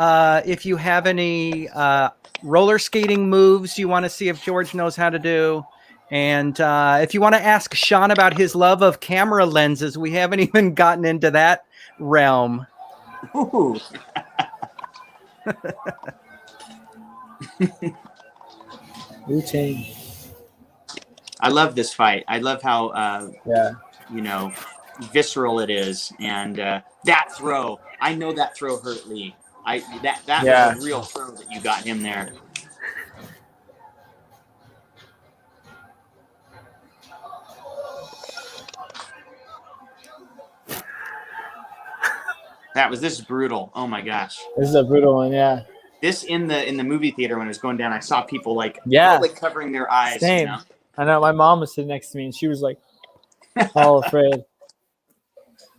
if you have any roller skating moves you want to see if George knows how to do. And if you want to ask Shaun about his love of camera lenses, we haven't even gotten into that realm. Ooh. Wu-Tang. I love this fight. I love how yeah, visceral it is, and that throw. I know that throw hurt Lee. That was a real throw that you got him there. This is brutal. Oh my gosh. This is a brutal one, yeah. This in the movie theater when it was going down, I saw people like Yeah. totally covering their eyes. Same. You know? I know my mom was sitting next to me and she was like all afraid.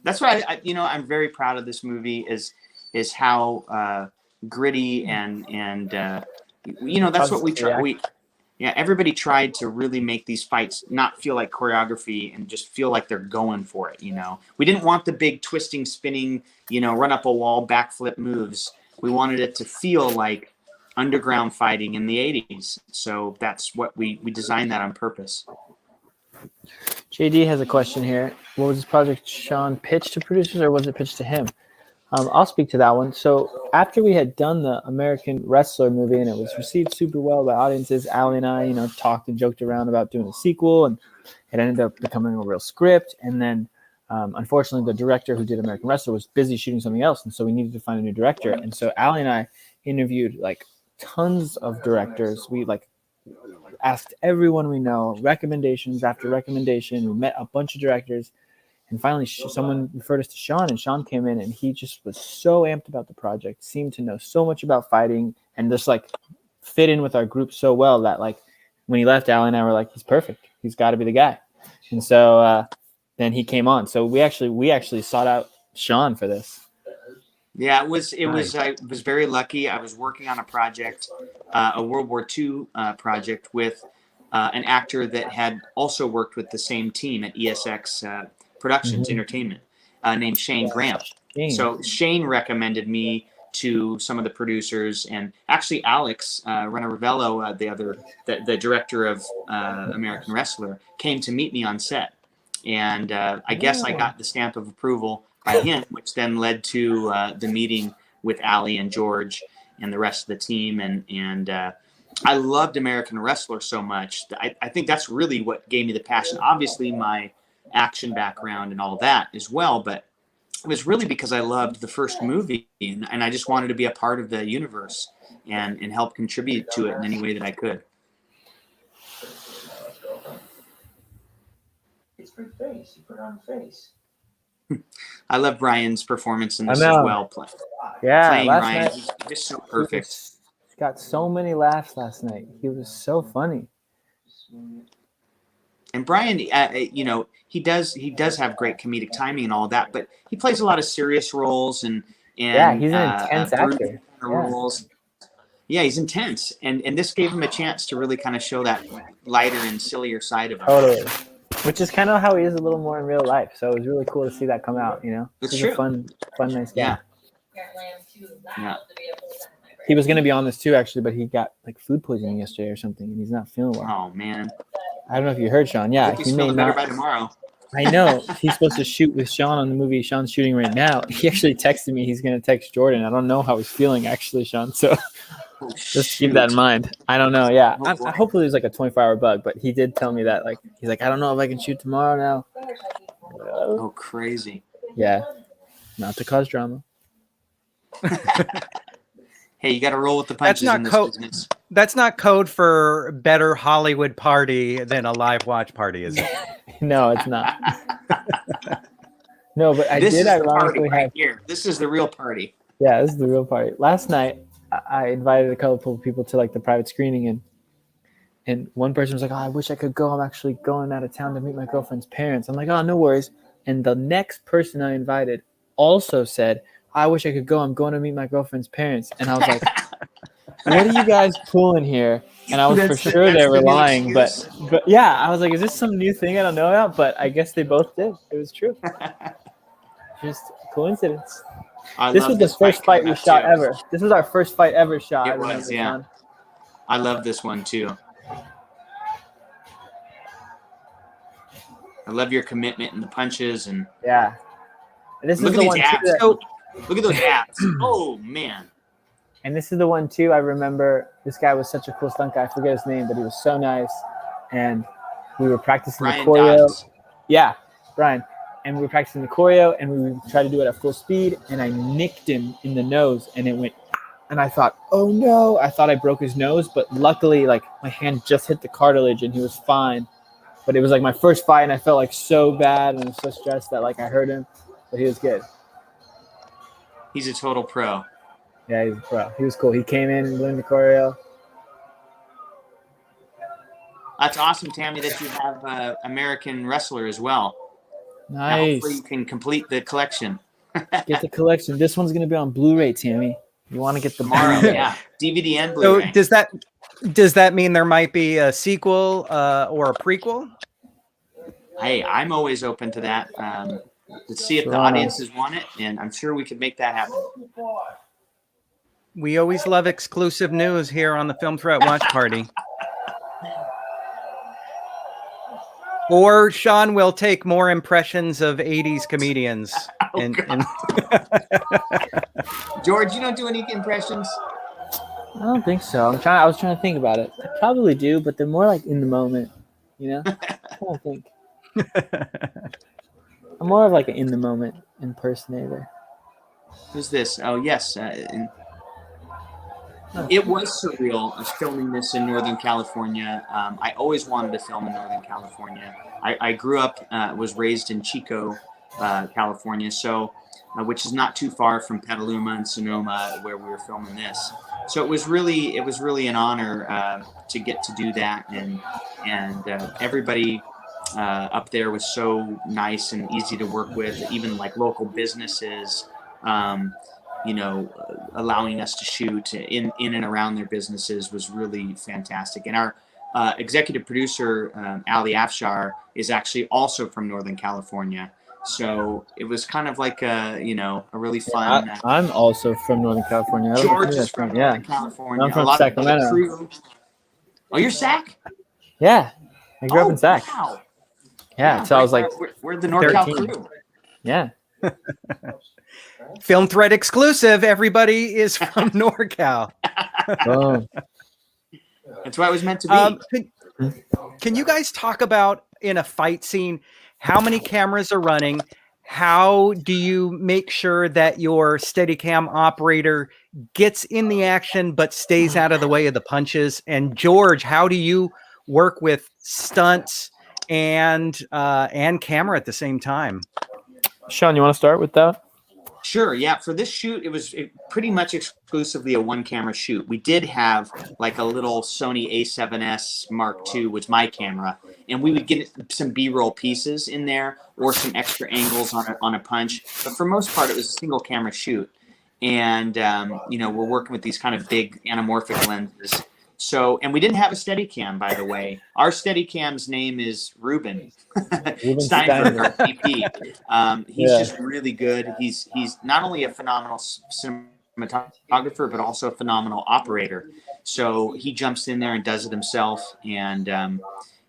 That's why I'm very proud of this movie is how gritty and that's what we try. Everybody tried to really make these fights not feel like choreography and just feel like they're going for it. We didn't want the big twisting, spinning, run up a wall, backflip moves. We wanted it to feel like underground fighting in the 80s. So that's what we designed that on purpose. JD has a question here. What was this project Shaun pitched to producers or was it pitched to him? I'll speak to that one. So after we had done the American Wrestler movie and it was received super well by audiences, Allie and I, talked and joked around about doing a sequel, and it ended up becoming a real script. And then, unfortunately, the director who did American Wrestler was busy shooting something else, and so we needed to find a new director. And so Allie and I interviewed like tons of directors. We asked everyone we know, recommendations after recommendation. We met a bunch of directors. And finally, someone referred us to Shaun, and Shaun came in, and he just was so amped about the project, seemed to know so much about fighting, and just fit in with our group so well that when he left, Allie and I were like, he's perfect. He's got to be the guy. And so then he came on. So we actually sought out Shaun for this. Yeah, it was. I was very lucky. I was working on a project, a World War II project with an actor that had also worked with the same team at ESX Productions Entertainment, named Shane Graham. So Shane recommended me to some of the producers, and actually Alex Renovello, the director of American Wrestler, came to meet me on set, and I guess I got the stamp of approval by him, which then led to the meeting with Allie and George and the rest of the team, and I loved American Wrestler so much. I think that's really what gave me the passion. Obviously, my action background and all that as well, but it was really because I loved the first movie, and I just wanted to be a part of the universe and help contribute to it in any way that I could. It's for face. You put it on the face. I love Brian's performance in this as well. Playing Ryan, night, he's just so perfect. He got so many laughs last night. He was so funny. And Brian, he does have great comedic timing and all of that, but he plays a lot of serious roles and he's an intense actor. Roles. Yeah, he's intense, and this gave him a chance to really kind of show that lighter and sillier side of him. Totally, which is kind of how he is a little more in real life. So it was really cool to see that come out. It's he's true. A fun, nice guy. Yeah. He was going to be on this too, actually, but he got food poisoning yesterday or something, and he's not feeling well. Oh man. I don't know if you heard, Shaun. Yeah, he's feeling better by tomorrow. I know. He's supposed to shoot with Shaun on the movie Shaun's shooting right now. He actually texted me he's going to text Jordan. I don't know how he's feeling, actually, Shaun. So just keep that in mind. I don't know. Yeah. Hopefully it's a 24-hour bug, but he did tell me that. He's like, I don't know if I can shoot tomorrow now. Oh, crazy. Yeah. Not to cause drama. Hey, you got to roll with the punches in this business. That's not code for better Hollywood party than a live watch party, is it? No, it's not. No, but this did is ironically the party right here. This is the real party. Yeah, this is the real party. Last night, I invited a couple of people to the private screening, and one person was like, "Oh, I wish I could go. I'm actually going out of town to meet my girlfriend's parents." I'm like, "Oh, no worries." And the next person I invited also said, I wish I could go. I'm going to meet my girlfriend's parents. And I was like, what are you guys pulling here? And I was for sure they were lying. But yeah, I was like, is this some new thing I don't know about? But I guess they both did. It was true. Just coincidence. This was the first fight we shot ever. This was our first fight ever shot. It was, yeah. I love this one too. I love your commitment and the punches and yeah. And this look is at the these one abs. too Look at those abs. Oh man. And this is the one too. I remember this guy was such a cool stunt guy. I forget his name, but he was so nice. And we were practicing Brian the choreo. Dodds. Yeah, Brian. And we were practicing the choreo, and we would try to do it at full speed. And I nicked him in the nose, and it went. And I thought, oh no! I thought I broke his nose, but luckily, my hand just hit the cartilage, and he was fine. But it was my first fight, and I felt so bad, and I was so stressed that I hurt him, but he was good. He's a total pro. Yeah, he's a pro. He was cool. He came in and learned the choreo. That's awesome, Tammy, that you have American Wrestler as well. Now hopefully you Nice. can complete the collection. Get the collection. This one's gonna be on Blu-ray, Tammy. You want to get the Tomorrow, Blu-ray. yeah. DVD and So Blu-ray. does that mean there might be a sequel or a prequel? Hey, I'm always open to that. Let's see if the Toronto. audiences want it, and I'm sure we could make that happen. We always love exclusive news here on the Film Threat Watch Party. Or Shaun will take more impressions of 80s comedians. George, you don't do any impressions? I don't think so. I was trying to think about it. I probably do, but they're more like in the moment. You know? I don't think. I'm more of like an in the moment impersonator. Who's this? Oh, yes. It was surreal filming this in Northern California. I always wanted to film in Northern California. I grew up, was raised in Chico, California, so which is not too far from Petaluma and Sonoma, where we were filming this. So it was really an honor to get to do that, and everybody up there was so nice and easy to work with. Even like local businesses. Allowing us to shoot in and around their businesses was really fantastic. And our executive producer, Ali Afshar, is actually also from Northern California. So it was kind of like a really fun. I'm also from Northern California. George is from Northern California. I'm from Sacramento. Oh, you're Sac? Yeah, I grew up in Sac. Wow. Yeah, so I was like, we're the North Cal crew. Yeah. Film Threat exclusive. Everybody is from NorCal. Oh. That's why it was meant to be. Can you guys talk about in a fight scene how many cameras are running? How do you make sure that your Steadicam operator gets in the action but stays out of the way of the punches? And George, how do you work with stunts and camera at the same time? Shaun, you want to start with that? Sure. Yeah. For this shoot, it was pretty much exclusively a one-camera shoot. We did have like a little Sony A7S Mark II, was my camera, and we would get some B-roll pieces in there or some extra angles on a punch. But for most part, it was a single-camera shoot, and we're working with these kind of big anamorphic lenses. So, and we didn't have a Steadicam, by the way. Our Steadicam's name is Ruben Steinberg, our VP. He's just really good. He's not only a phenomenal cinematographer, but also a phenomenal operator. So he jumps in there and does it himself, and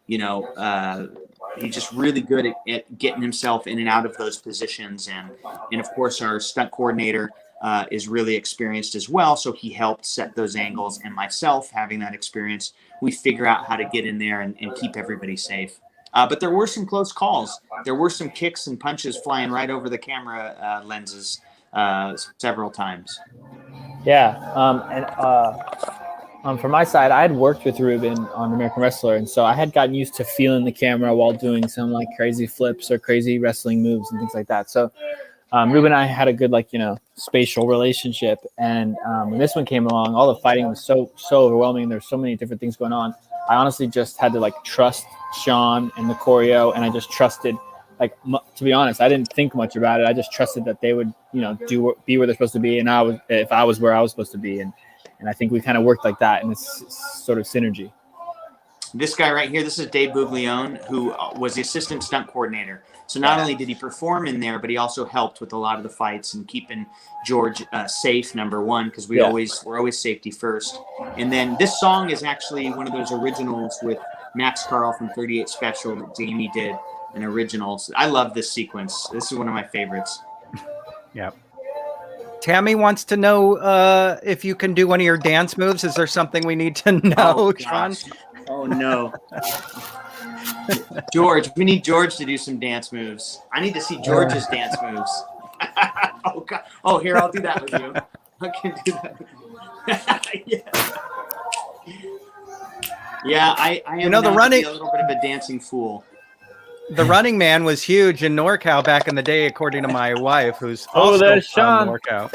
he's just really good at getting himself in and out of those positions. And of course, our stunt coordinator is really experienced as well, so he helped set those angles, and myself having that experience, we figure out how to get in there and keep everybody safe. But there were some close calls. There were some kicks and punches flying right over the camera lenses several times. Yeah, from my side, I had worked with Ruben on American Wrestler, and so I had gotten used to feeling the camera while doing some like crazy flips or crazy wrestling moves and things like that. So Ruben and I had a good spatial relationship, and when this one came along, all the fighting was so overwhelming. There's so many different things going on. I honestly just had to trust Shaun and the choreo, and I just trusted. To be honest, I didn't think much about it. I just trusted that they would be where they're supposed to be, and if I was where I was supposed to be, and I think we kind of worked like that, and it's sort of synergy. This guy right here, this is Dave Buglione, who was the assistant stunt coordinator. So not only did he perform in there, but he also helped with a lot of the fights and keeping George safe, number one, because we're always safety first. And then this song is actually one of those originals with Max Carl from 38 Special that Jamie did, an original. So I love this sequence. This is one of my favorites. Yeah. Tammy wants to know if you can do one of your dance moves. Is there something we need to know, Shaun? Oh, no. George, we need George to do some dance moves. I need to see George's dance moves. Oh, God. Oh, here, I'll do that with you. I can do that. Yeah, I am the running, a little bit of a dancing fool. The Running Man was huge in NorCal back in the day, according to my wife, who's also there's from Shaun. NorCal.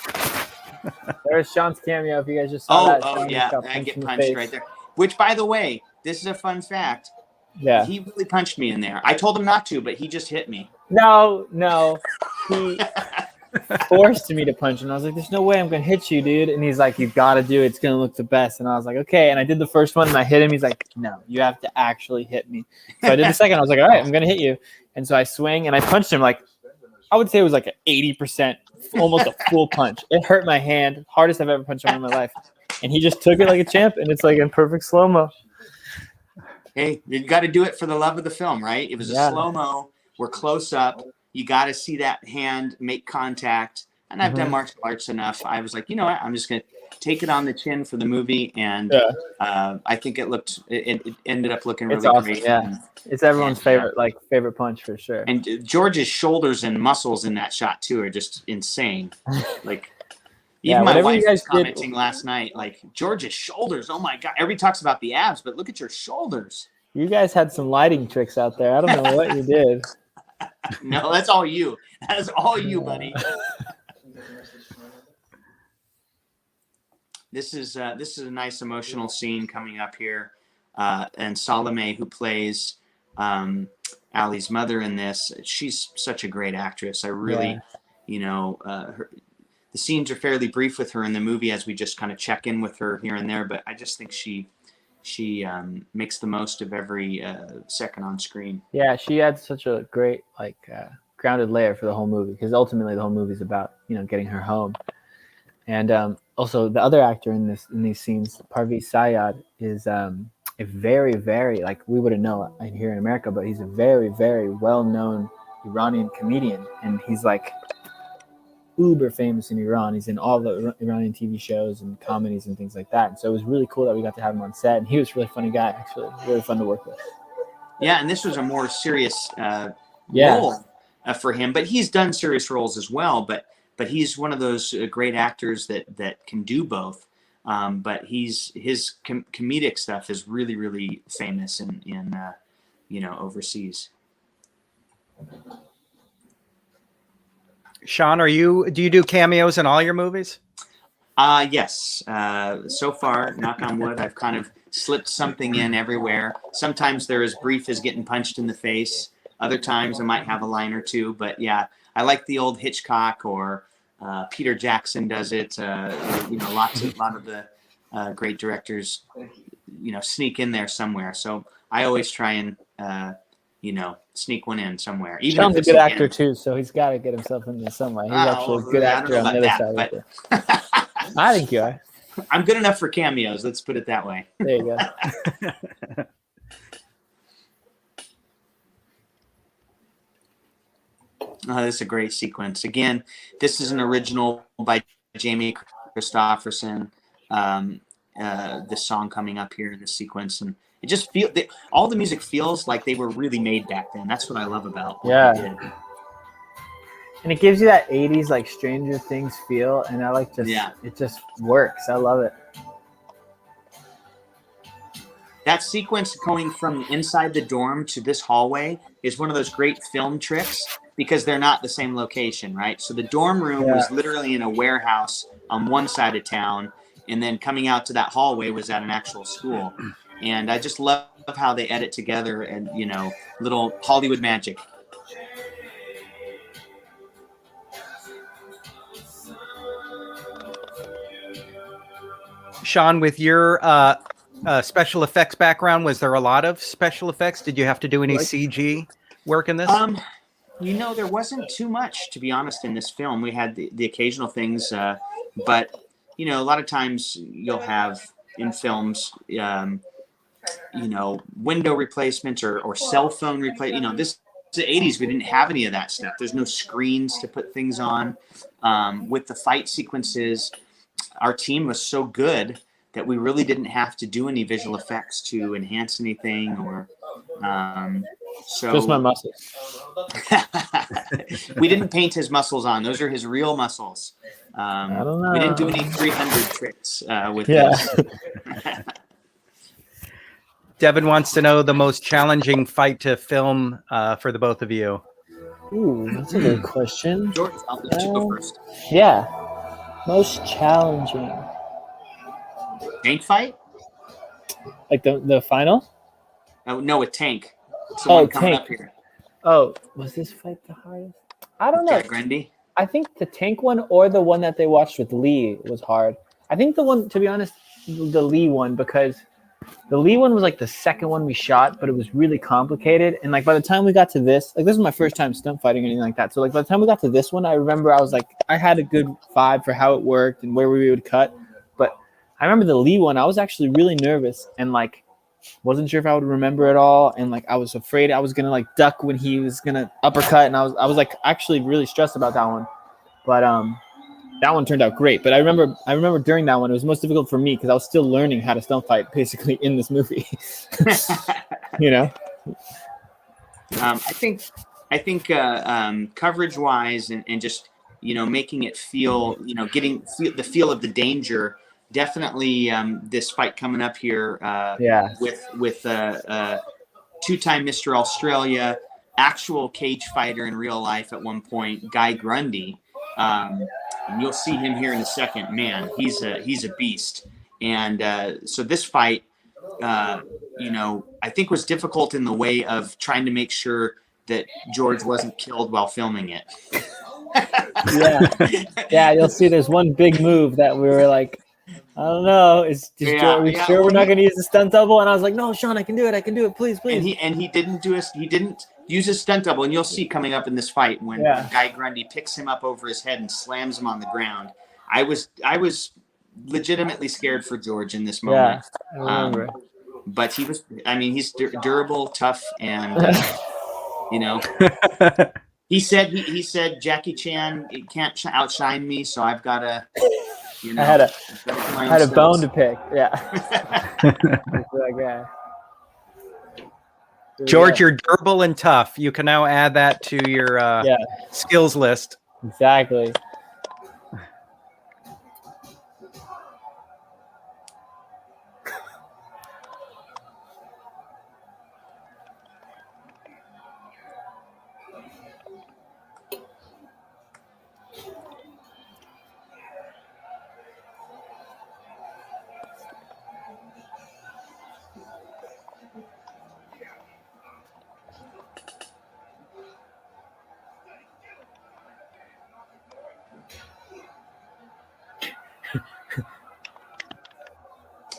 There's Shaun's cameo. If you guys just saw that. Oh Shaun yeah, just got I punched get in the punched face. right there. Which, by the way, this is a fun fact. Yeah. He really punched me in there. I told him not to, but he just hit me. No. He forced me to punch him. I was like, "There's no way I'm gonna hit you, dude." And he's like, "You gotta do it. It's gonna look the best." And I was like, "Okay." And I did the first one, and I hit him. He's like, "No, you have to actually hit me." So I did the second. I was like, "All right, I'm gonna hit you." And so I swing, and I punched him like, I would say it was like an 80%, almost a full punch. It hurt my hand, hardest I've ever punched someone in my life. And he just took it like a champ, and it's like in perfect slow-mo. Hey, you got to do it for the love of the film, right? It was a slow-mo. We're close up. You got to see that hand make contact. And I've done martial arts enough. I was like, you know what? I'm just going to take it on the chin for the movie. And I think it ended up looking really awesome, great. Yeah. It's everyone's favorite punch for sure. And George's shoulders and muscles in that shot too are just insane. Like even my wife was commenting last night, like George's shoulders. Oh my God! Everybody talks about the abs, but look at your shoulders. You guys had some lighting tricks out there. I don't know what you did. No, that's all you. That is all you, buddy. This is a nice emotional scene coming up here, and Salome, who plays Ali's mother in this, she's such a great actress. I really, the scenes are fairly brief with her in the movie as we just kind of check in with her here and there, but I just think she makes the most of every second on screen. Yeah, she adds such a great grounded layer for the whole movie, because ultimately the whole movie is about getting her home. And also the other actor in these scenes, Parvez Sayad, is a very, very, we wouldn't know here in America, but he's a very, very well-known Iranian comedian, and he's uber famous in Iran. He's in all the Iranian TV shows and comedies and things like that. And so it was really cool that we got to have him on set, and he was a really funny guy, actually, really fun to work with. Yeah, and this was a more serious role for him, but he's done serious roles as well. But he's one of those great actors that can do both. But his comedic stuff is really, really famous in overseas. Shaun, do you do cameos in all your movies? Yes. So far, knock on wood, I've kind of slipped something in everywhere. Sometimes they're as brief as getting punched in the face. Other times I might have a line or two. But yeah, I like the old Hitchcock, or Peter Jackson does it. A lot of the great directors, sneak in there somewhere. So I always try and sneak one in somewhere. Even Shaun's a good actor too, so he's got to get himself in there somewhere. He's actually a good actor on the other side. But I think you are. I'm good enough for cameos. Let's put it that way. There you go. This is a great sequence. Again, this is an original by Jamie Christopherson. This song coming up here in this sequence, and it just all the music feels like they were really made back then. That's what I love about what they did. And it gives you that 80s Stranger Things feel, and it just works. I love it. That sequence going from inside the dorm to this hallway is one of those great film tricks, because they're not the same location, right? So the dorm room was literally in a warehouse on one side of town, and then coming out to that hallway was at an actual school. And I just love how they edit together, and little Hollywood magic. Shaun, with your special effects background, was there a lot of special effects? Did you have to do any CG work in this? There wasn't too much, to be honest, in this film. We had the occasional things, but a lot of times you'll have in films, window replacements or cell phone replacement. This is the 80s. We didn't have any of that stuff. There's no screens to put things on. With the fight sequences, our team was so good that we really didn't have to do any visual effects to enhance anything, or so just my muscles. We didn't paint his muscles on. Those are his real muscles. I don't know. We didn't do any 300 tricks with this. Devin wants to know the most challenging fight to film for the both of you. Ooh, that's a good question. George, I'll let you go first. Yeah. Most challenging. Tank fight? Like the final? Oh, no, a tank. It's the one coming Tank. up here. Oh, was this fight the hardest? I don't know. Jack Grundy. I think the tank one or the one that they watched with Lee was hard. I think the one, to be honest, the Lee one, because the Lee one was like the second one we shot, but it was really complicated. And like by the time we got to this, like this was my first time stunt fighting or anything like that. So like by the time we got to this one, I remember I was like, I had a good vibe for how it worked and where we would cut. But I remember the Lee one, I was actually really nervous and like wasn't sure if I would remember it all. And like I was afraid I was gonna like duck when he was gonna uppercut, and I was like actually really stressed about that one. But that one turned out great. But I remember during that one, it was most difficult for me because I was still learning how to stunt fight basically in this movie. You know? I think coverage wise and just, making it feel, getting the feel of the danger. Definitely this fight coming up here with two-time Mr. Australia, actual cage fighter in real life at one point, Guy Grundy. And you'll see him here in a second. Man, he's a beast. And so this fight, I think was difficult in the way of trying to make sure that George wasn't killed while filming it. Yeah, you'll see there's one big move that we were like, I don't know. Are we sure we're not going to use the stunt double? And I was like, no, Shaun, I can do it. Please. And he didn't use his stunt double. And you'll see coming up in this fight when Guy Grundy picks him up over his head and slams him on the ground. I was legitimately scared for George in this moment. Yeah, I remember. But he's durable, tough, and he said Jackie Chan can't outshine me, so I've got to. I had a bone to pick. Yeah. That guy. George, you're durable and tough. You can now add that to your skills list. Exactly.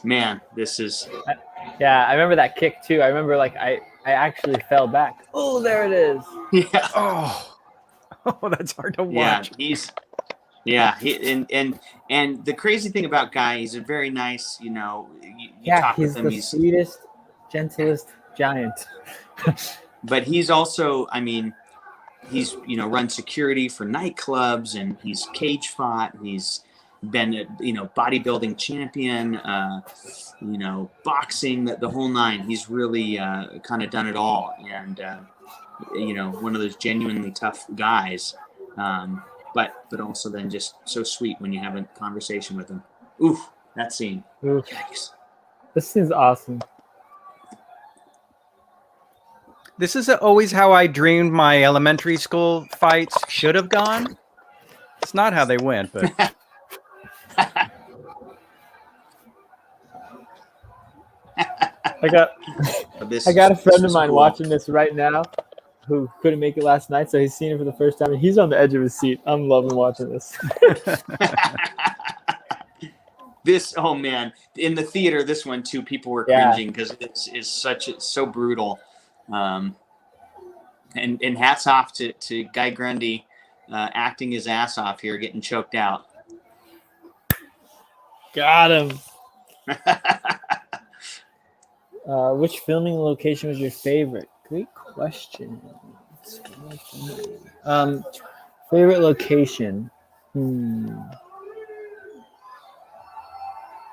Man, this is. Yeah, I remember that kick too. I remember like I actually fell back. Oh, there it is. Yeah. Oh, that's hard to watch. And the crazy thing about Guy, he's a very nice, you talk he's with him. He's the sweetest, gentlest giant. But he's also, he's run security for nightclubs, and he's cage fought. He's been a bodybuilding champion, boxing, the whole nine. He's really kind of done it all, and one of those genuinely tough guys, but also then just so sweet when you have a conversation with him. Oof, that scene. Oof. Yikes. This is awesome. This is always how I dreamed my elementary school fights should have gone. It's not how they went, but I got a friend of mine watching this right now who couldn't make it last night, so he's seen it for the first time, and he's on the edge of his seat. I'm loving watching this. Oh man, in the theater, this one too, people were cringing because it's so brutal. And hats off to Guy Grundy acting his ass off here, getting choked out. Got him. Which filming location was your favorite? Great question. Favorite location.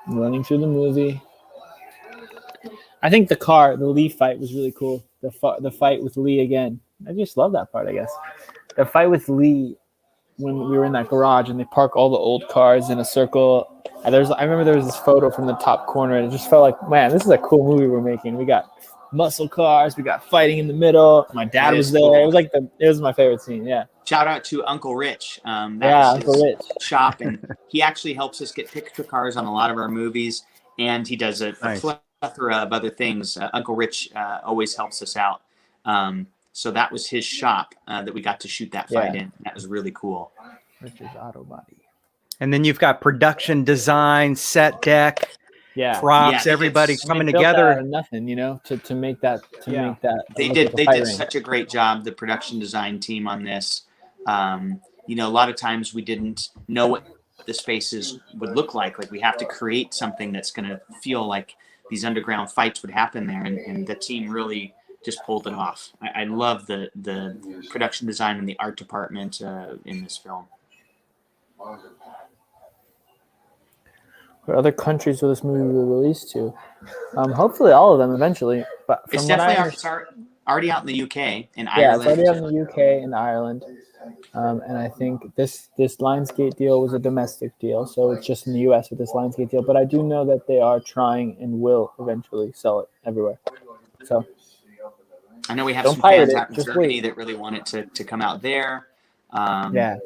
Running through the movie. I think the Lee fight was really cool. The fight with Lee again. I just love that part, I guess. The fight with Lee when we were in that garage and they park all the old cars in a circle. And I remember there was this photo from the top corner, and it just felt like, man, this is a cool movie we're making. We got muscle cars. We got fighting in the middle. My dad That was is there. cool. It was my favorite scene. Yeah. Shout out to Uncle Rich. That Yeah, was Uncle his Rich. shop, and he actually helps us get picture cars on a lot of our movies, and he does a Nice. plethora of other things. Uncle Rich always helps us out. So that was his shop that we got to shoot that fight in. That was really cool. Rich's Auto Body. And then you've got production design, set deck, Yeah. props, Yeah, they everybody did- coming They built that together. out of nothing, to make that Yeah. They look did. like a They fight did ring. such a great job. The production design team on this. A lot of times we didn't know what the spaces would look like. Like we have to create something that's going to feel like these underground fights would happen there, and the team really just pulled it off. I love the production design and the art department in this film. What other countries will this movie be released to? Hopefully all of them eventually. But from It's what I definitely already out in the UK and yeah, it's Ireland. already out in the UK and Ireland. And I think this Lionsgate deal was a domestic deal, so it's just in the US with this Lionsgate deal. But I do know that they are trying and will eventually sell it everywhere. So I know we have Don't some pirate fans it, out in just Germany wait. that really want it to come out there. yeah.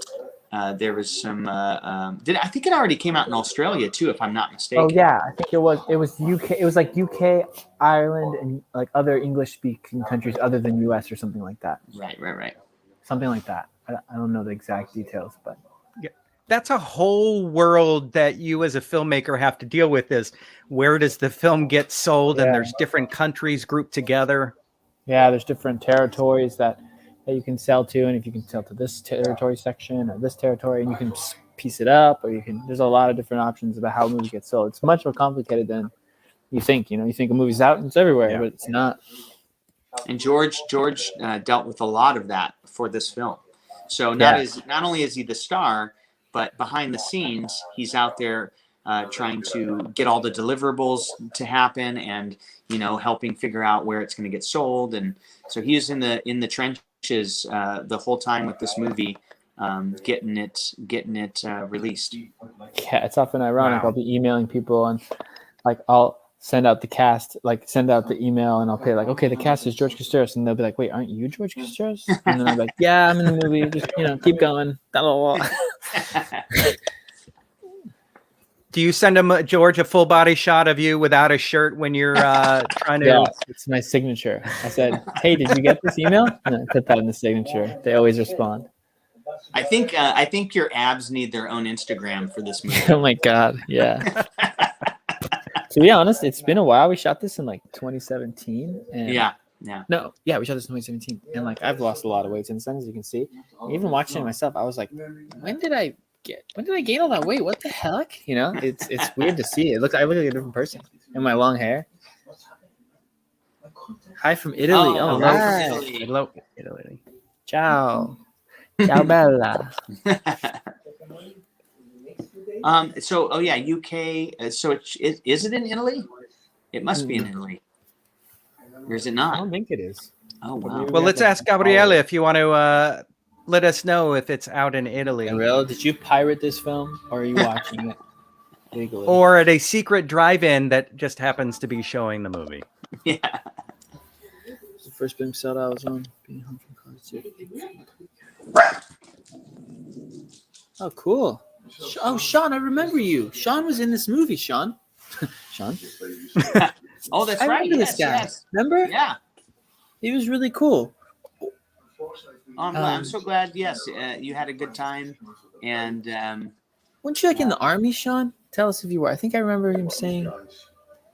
There was some. I think it already came out in Australia too, if I'm not mistaken. Oh yeah, I think it was UK. It was like UK, Ireland, and like other English speaking countries other than US or something like that. Right. Something like that. I don't know the exact details, but That's a whole world that you as a filmmaker have to deal with, is where does the film get sold? And Yeah. there's different countries grouped together. yeah, there's different territories that you can sell to, and if you can sell to this territory section or this territory, and you can piece it up, or there's a lot of different options about how a movie gets sold. It's much more complicated than you think. You think a movie's out and it's everywhere, but it's not. And George dealt with a lot of that for this film. So not only is he the star, but behind the scenes, he's out there trying to get all the deliverables to happen, and helping figure out where it's going to get sold. And so he is in the trenches the whole time with this movie, getting it released. Yeah, it's often ironic. Wow. I'll be emailing people, and I'll send out the cast, send out the email, and I'll pay okay, the cast is George Kosturos, and they'll be like, wait, aren't you George Kosturos? And then I'm like, yeah, I'm in the movie. Just keep going. Do you send him, George, a full body shot of you without a shirt when you're trying to? Yeah, it's my signature. I said, hey, did you get this email? And I put that in the signature. They always respond. I think your abs need their own Instagram for this movie. Oh my god, yeah. To be honest, it's been a while. We shot this in 2017. And Yeah. No, yeah, we shot this in 2017, and I've lost a lot of weight since then, as you can see. Even watching it myself, I was like, when did I gain all that weight? What the heck? It's weird to see. I look like a different person. And my long hair. Hi from Italy. Oh, hello nice. from Italy. Hello, Italy. Ciao. Ciao, bella. UK. So is it in Italy? It must be in Italy. Or is it I not? don't think it is. Oh wow. Well, let's ask Gabriele if you want to let us know if it's out in Italy. Gabrielle, did you pirate this film, or are you watching it legally? Or at a secret drive-in that just happens to be showing the movie. Yeah. It's the first film set I was on. Being home from college. Oh, cool. Oh, Shaun, I remember you. Shaun was in this movie, Shaun. Shaun? Oh, that's I right. remember this guy. Yes. Remember? Yeah. He was really cool. I'm so glad. Yes, you had a good time, and Weren't you in the army, Shaun? Tell us if you were. I think I remember him saying.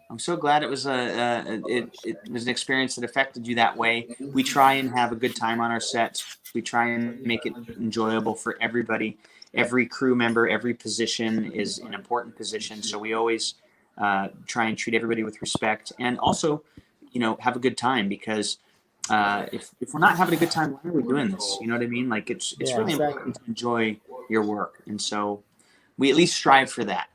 I'm so glad it was it was an experience that affected you that way. We try and have a good time on our sets. We try and make it enjoyable for everybody. Every crew member, every position is an important position. So we always try and treat everybody with respect, and also, have a good time, because if we're not having a good time, why are we doing this? You know what I mean? It's really important to enjoy your work, and so we at least strive for that.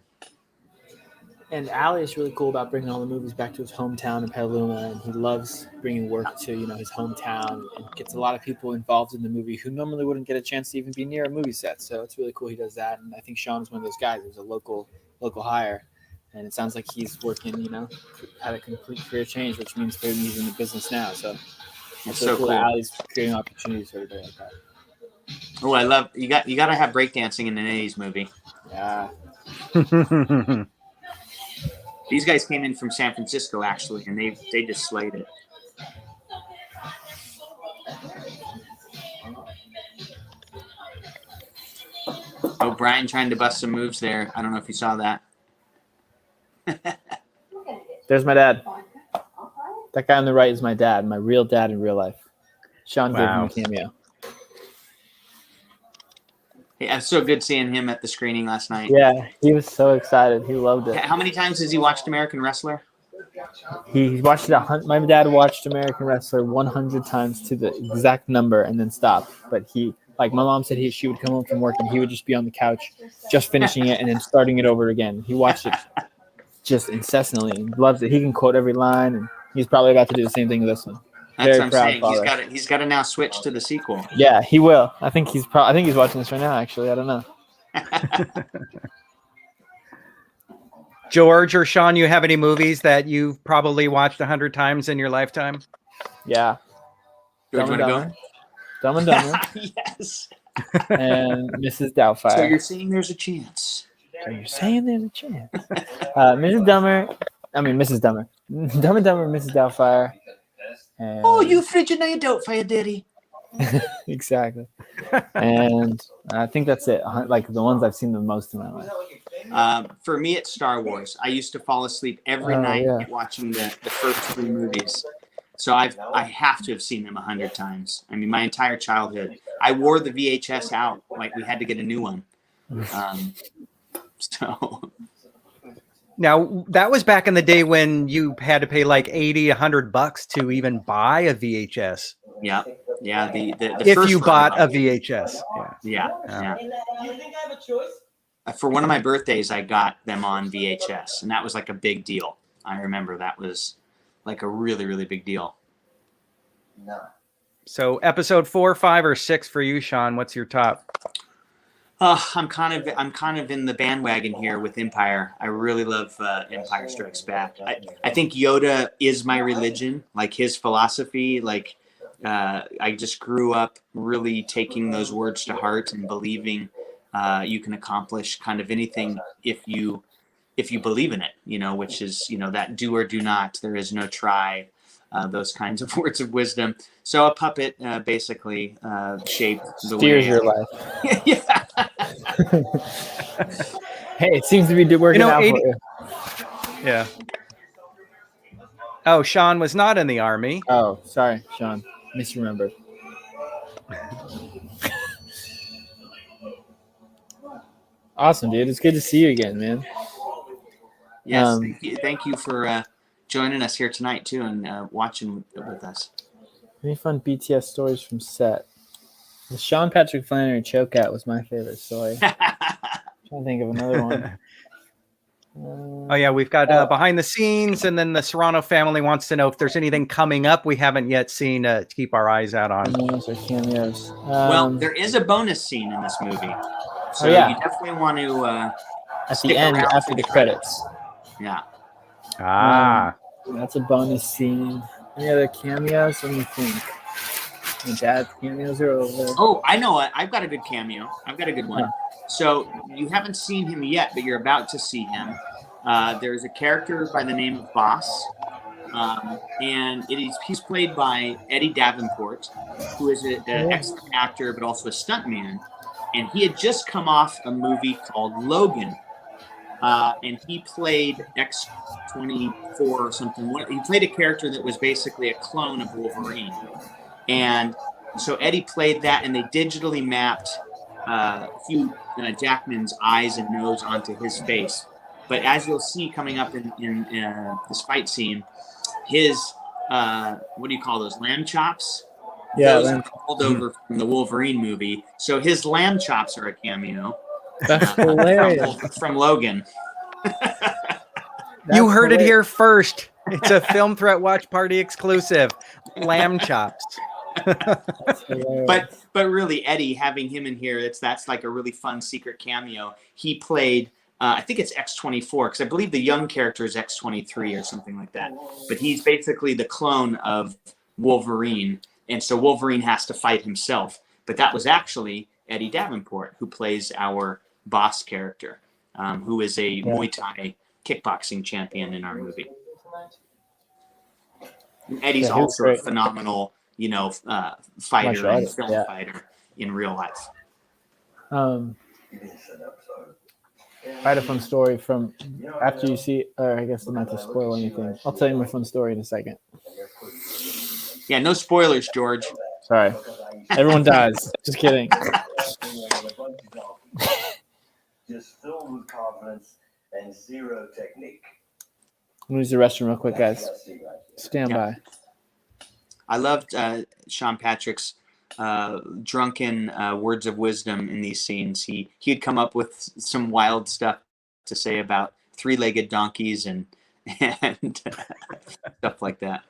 And Ali is really cool about bringing all the movies back to his hometown in Petaluma, and he loves bringing work to his hometown, and gets a lot of people involved in the movie who normally wouldn't get a chance to even be near a movie set. So it's really cool he does that, and I think Shaun is one of those guys who's a local hire, and it sounds like he's working, had a complete career change, which means he's in the business now. So It's so cool. that Ali's creating opportunities for everybody like that. Oh, I love you got to have breakdancing in an 80s movie. Yeah. These guys came in from San Francisco actually, and they just slayed it. Oh, Brian trying to bust some moves there. I don't know if you saw that. There's my dad. That guy on the right is my dad, my real dad in real life. Shaun gave him a cameo. Yeah, it's so good seeing him at the screening last night. Yeah, he was so excited. He loved it. How many times has he watched American Wrestler? He watched it. My dad watched American Wrestler 100 times to the exact number and then stopped. But my mom said she would come home from work and he would just be on the couch, just finishing it and then starting it over again. He watched it just incessantly and loves it. He can quote every line, and he's probably about to do the same thing with this one. That's what I'm saying. He's got to now switch to the sequel. Yeah, he will. I think he's watching this right now. Actually, I don't know. George or Shaun, you have any movies that you've probably watched 100 times in your lifetime? Yeah. George, want to go? Dumb and Dumber. Yes. And Mrs. Doubtfire. So you're saying there's a chance? Mrs. Dumber. Dumb and Dumber, Mrs. Doubtfire. And oh, you frigid now you Doubtfire, Daddy. Exactly. And I think that's it. Like the ones I've seen the most in my life. For me, it's Star Wars. I used to fall asleep every night watching the first 3 movies. So I have to have seen them 100 times. I mean, my entire childhood. I wore the VHS out. Like we had to get a new one. So now that was back in the day when you had to pay like $80-$100 to even buy a VHS. Yeah. The if first you bought a VHS. Yeah. For one of my birthdays, I got them on VHS, and that was like a big deal. I remember that was like a really, really big deal. So episode 4, 5, or 6 for you, Shaun. What's your top? I'm kind of in the bandwagon here with Empire. I really love Empire Strikes Back. I think Yoda is my religion, like his philosophy. Like I just grew up really taking those words to heart and believing you can accomplish kind of anything if you believe in it. Which is that do or do not. There is no try. Those kinds of words of wisdom. So a puppet basically shaped the steers way your life. Yeah. Hey, it seems to be working out for you. Yeah. Oh, Shaun was not in the army. Oh, sorry, Shaun. Misremembered. Awesome, dude. It's good to see you again, man. Yes, thank you for joining us here tonight too and watching with us. Any fun BTS stories from set? The Sean Patrick Flanery chokeout was my favorite story. I'm trying to think of another one. Oh yeah, we've got behind the scenes, and then the Serrano family wants to know if there's anything coming up we haven't yet seen to keep our eyes out on. Cameos. Well, there is a bonus scene in this movie, so you definitely want to at the end after the credits. Yeah. That's a bonus scene. Any other cameos? Let me think. My dad's cameos are over. Oh, I know it. I've got a good cameo. I've got a good one. So you haven't seen him yet, but you're about to see him. There's a character by the name of Boss, and he's played by Eddie Davenport, who is an excellent actor, but also a stuntman. And he had just come off a movie called Logan, and he played X-24 or something. He played a character that was basically a clone of Wolverine. And so Eddie played that, and they digitally mapped Hugh Jackman's eyes and nose onto his face. But as you'll see coming up in this fight scene, his, what do you call those, lamb chops? Yeah, those are pulled over from the Wolverine movie. So his lamb chops are a cameo. That's hilarious. From Logan. You heard it here first. It's a Film Threat Watch Party exclusive. Lamb chops. But really, Eddie, having him in here, that's like a really fun secret cameo. He played I think it's X-24, because I believe the young character is X-23 or something like that. But he's basically the clone of Wolverine, and so Wolverine has to fight himself. But that was actually Eddie Davenport, who plays our boss character, who is a Muay Thai kickboxing champion in our movie. And Eddie's also a phenomenal, fighter and film fighter in real life. I had a fun story from after you see, or I guess not to spoil anything. I'll tell you my fun story in a second. Yeah, no spoilers, George. Sorry. Everyone dies. Just kidding. Just filled with confidence and zero technique. I'm going to use the restroom real quick, guys. Stand by. I loved Sean Patrick's drunken words of wisdom in these scenes. He'd come up with some wild stuff to say about three-legged donkeys and stuff like that.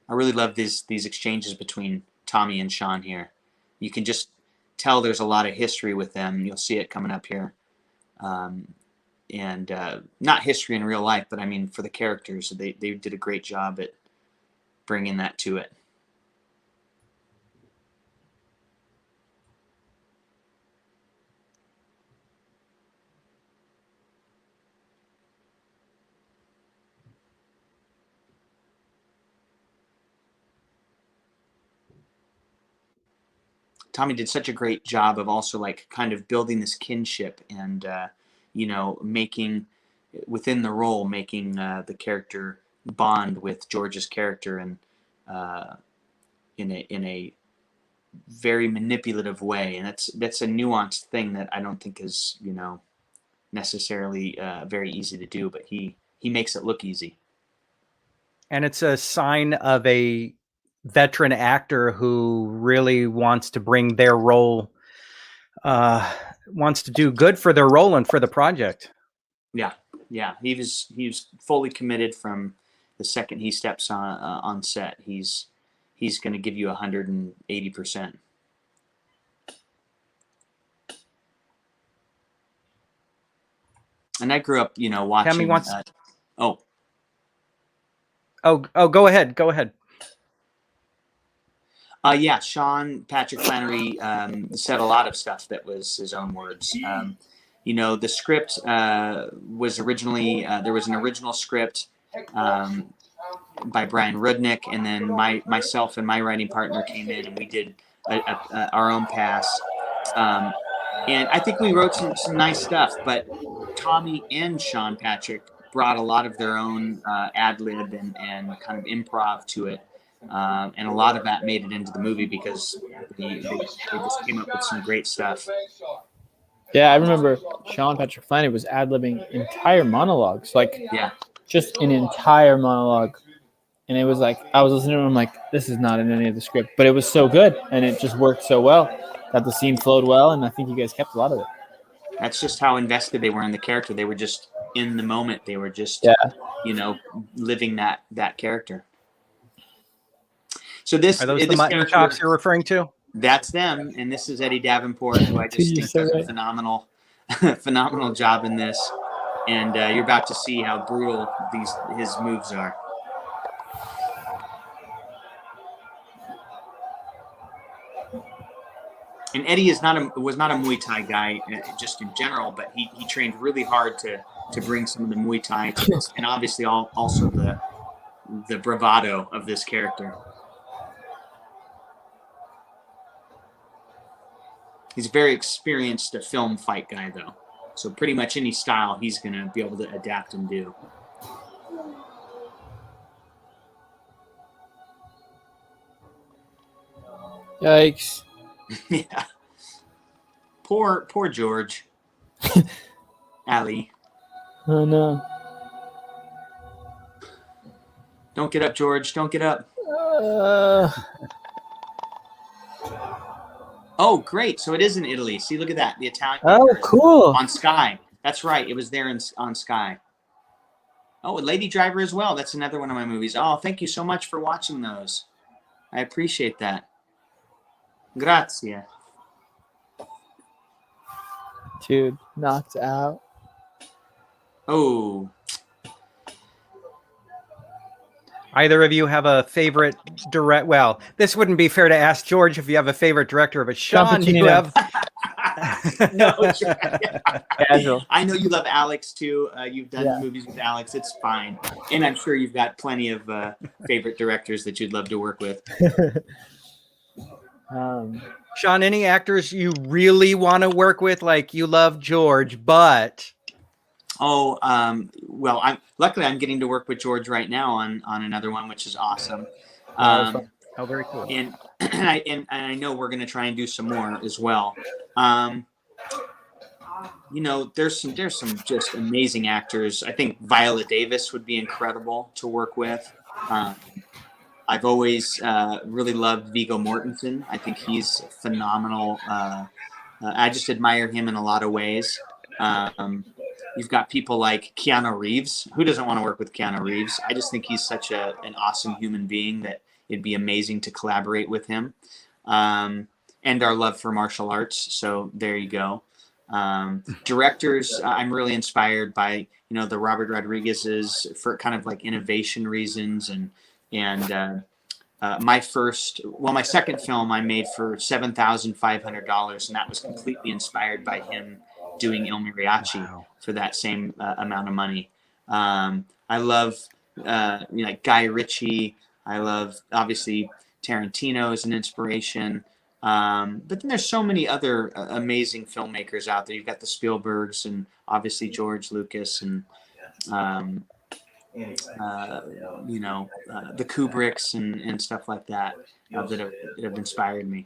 I really love these exchanges between Tommy and Shaun here. You can just tell there's a lot of history with them. You'll see it coming up here. And not history in real life, but I mean for the characters. They did a great job at bringing that to it. Tommy did such a great job of also like kind of building this kinship and making within the role, making the character bond with George's character and in a very manipulative way. And that's a nuanced thing that I don't think is necessarily very easy to do, but he makes it look easy. And it's a sign of a veteran actor who really wants to bring their role, wants to do good for their role and for the project. Yeah. He was fully committed from the second he steps on set. He's going to give you 180%. And I grew up, watching. Tammy wants. Oh, go ahead. Go ahead. Yeah, Shaun Patrick Flanery said a lot of stuff that was his own words. The script was originally there was an original script by Brian Rudnick, and then myself and my writing partner came in and we did our own pass. And I think we wrote some nice stuff, but Tommy and Shaun Patrick brought a lot of their own ad lib and kind of improv to it. And a lot of that made it into the movie because they just came up with some great stuff. Yeah, I remember Shaun Patrick Flanery was ad-libbing entire monologues, just an entire monologue. And it was like, I was listening to him, I'm like, this is not in any of the script. But it was so good, and it just worked so well that the scene flowed well, and I think you guys kept a lot of it. That's just how invested they were in the character. They were just in the moment. They were just, living that character. So Are those the mutton chops you're referring to? That's them, and this is Eddie Davenport, who I just think does a phenomenal job in this. And you're about to see how brutal his moves are. And Eddie was not a Muay Thai guy just in general, but he trained really hard to bring some of the Muay Thai to this, and obviously also the bravado of this character. He's a very experienced film fight guy, though. So pretty much any style he's going to be able to adapt and do. Yikes. Yeah. Poor George. Allie. Oh, no. Don't get up, George. Don't get up. Oh, great. So it is in Italy. See, look at that. The Italian. Oh, cool. On Sky. That's right. It was there on Sky. Oh, and Lady Driver as well. That's another one of my movies. Oh, thank you so much for watching those. I appreciate that. Grazie. Dude, knocked out. Oh, Either of you have a favorite direct? Well, this wouldn't be fair to ask George if you have a favorite director, but Shaun, do you Piccinino. have? no. Casual. I know you love Alex too. You've done Yeah. movies with Alex. It's fine, and I'm sure you've got plenty of favorite directors that you'd love to work with. Shaun, any actors you really want to work with? Like you love George, but Oh, well, luckily I'm getting to work with George right now on another one, which is awesome. Oh, very cool. And I know we're going to try and do some more as well. You know, there's some just amazing actors. I think Viola Davis would be incredible to work with. I've always really loved Viggo Mortensen. I think he's phenomenal. I just admire him in a lot of ways. You've got people like Keanu Reeves. Who doesn't want to work with Keanu Reeves? I just think he's such an awesome human being that it'd be amazing to collaborate with him. And our love for martial arts. So there you go. Directors, I'm really inspired by, the Robert Rodriguez's for kind of like innovation reasons and my second film I made for $7,500, and that was completely inspired by him doing Il Mariachi for that same amount of money. I love like Guy Ritchie. I love obviously Tarantino is an inspiration. But then there's so many other amazing filmmakers out there. You've got the Spielbergs and obviously George Lucas and the Kubricks and stuff like that that have inspired me.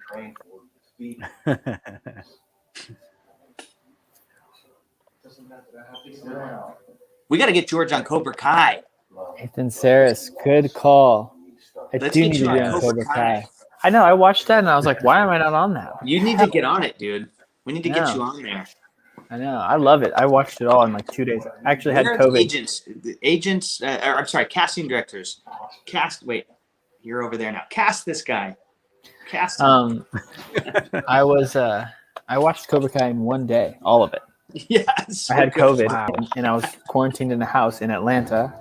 We got to get George on Cobra Kai. Ethan Saris, good call. Let's do get need you to on be on Cobra Cobra Kai. Kai. I know. I watched that and I was like, why am I not on that? You need to get on it, dude. We need to get Yeah. you on there. I know. I love it. I watched it all in like 2 days. I actually had Where are the COVID. agents, I'm sorry, casting directors. Wait, you're over there now. Cast this guy. Cast him. I watched Cobra Kai in 1 day, all of it. Yes. I had COVID Wow. and I was quarantined in a house in Atlanta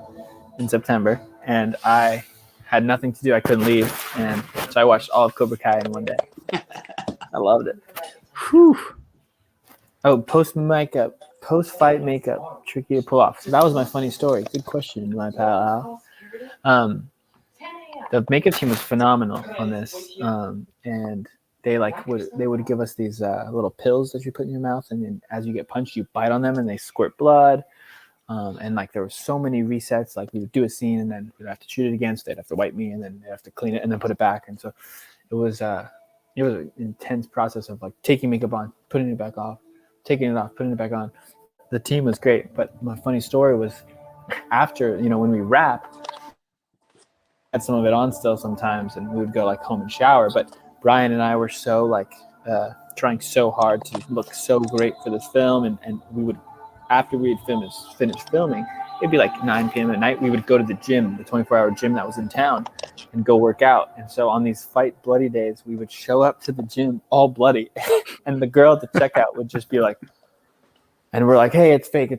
in September, and I had nothing to do. I couldn't leave, and so I watched all of Cobra Kai in 1 day. I loved it. Whew. Oh, post-fight makeup, tricky to pull off. So that was my funny story. Good question, my pal Al. The makeup team was phenomenal on this, and they would give us these little pills that you put in your mouth, and then as you get punched, you bite on them, and they squirt blood. And like there were so many resets. Like we would do a scene, and then we'd have to shoot it again. So they'd have to wipe me, and then they'd have to clean it, and then put it back. And so it was an intense process of like taking makeup on, putting it back off, taking it off, putting it back on. The team was great, but my funny story was after when we wrap, had some of it on still sometimes, and we would go like home and shower. But Brian and I were so like trying so hard to look so great for this film, and we would, after we had finished filming, it'd be like 9 p.m. at night. We would go to the gym, the 24-hour gym that was in town, and go work out. And so on these fight bloody days, we would show up to the gym all bloody, and the girl at the checkout would just be like, and we're like, hey, it's fake.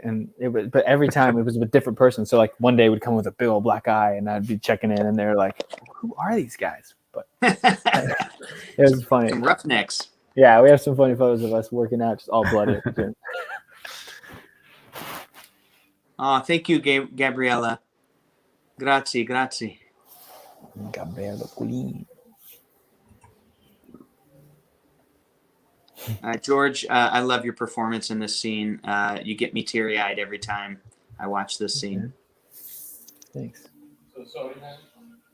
And but every time it was with a different person. So like one day would come with a big old black eye, and I'd be checking in, and they're like, who are these guys? But it was funny. Some roughnecks. Yeah, we have some funny photos of us working out just all bloody at the gym. Oh, thank you, Gabriella. Grazie. Gabriella Queen. George, I love your performance in this scene. You get me teary-eyed every time I watch this scene. Thanks. So sorry, man.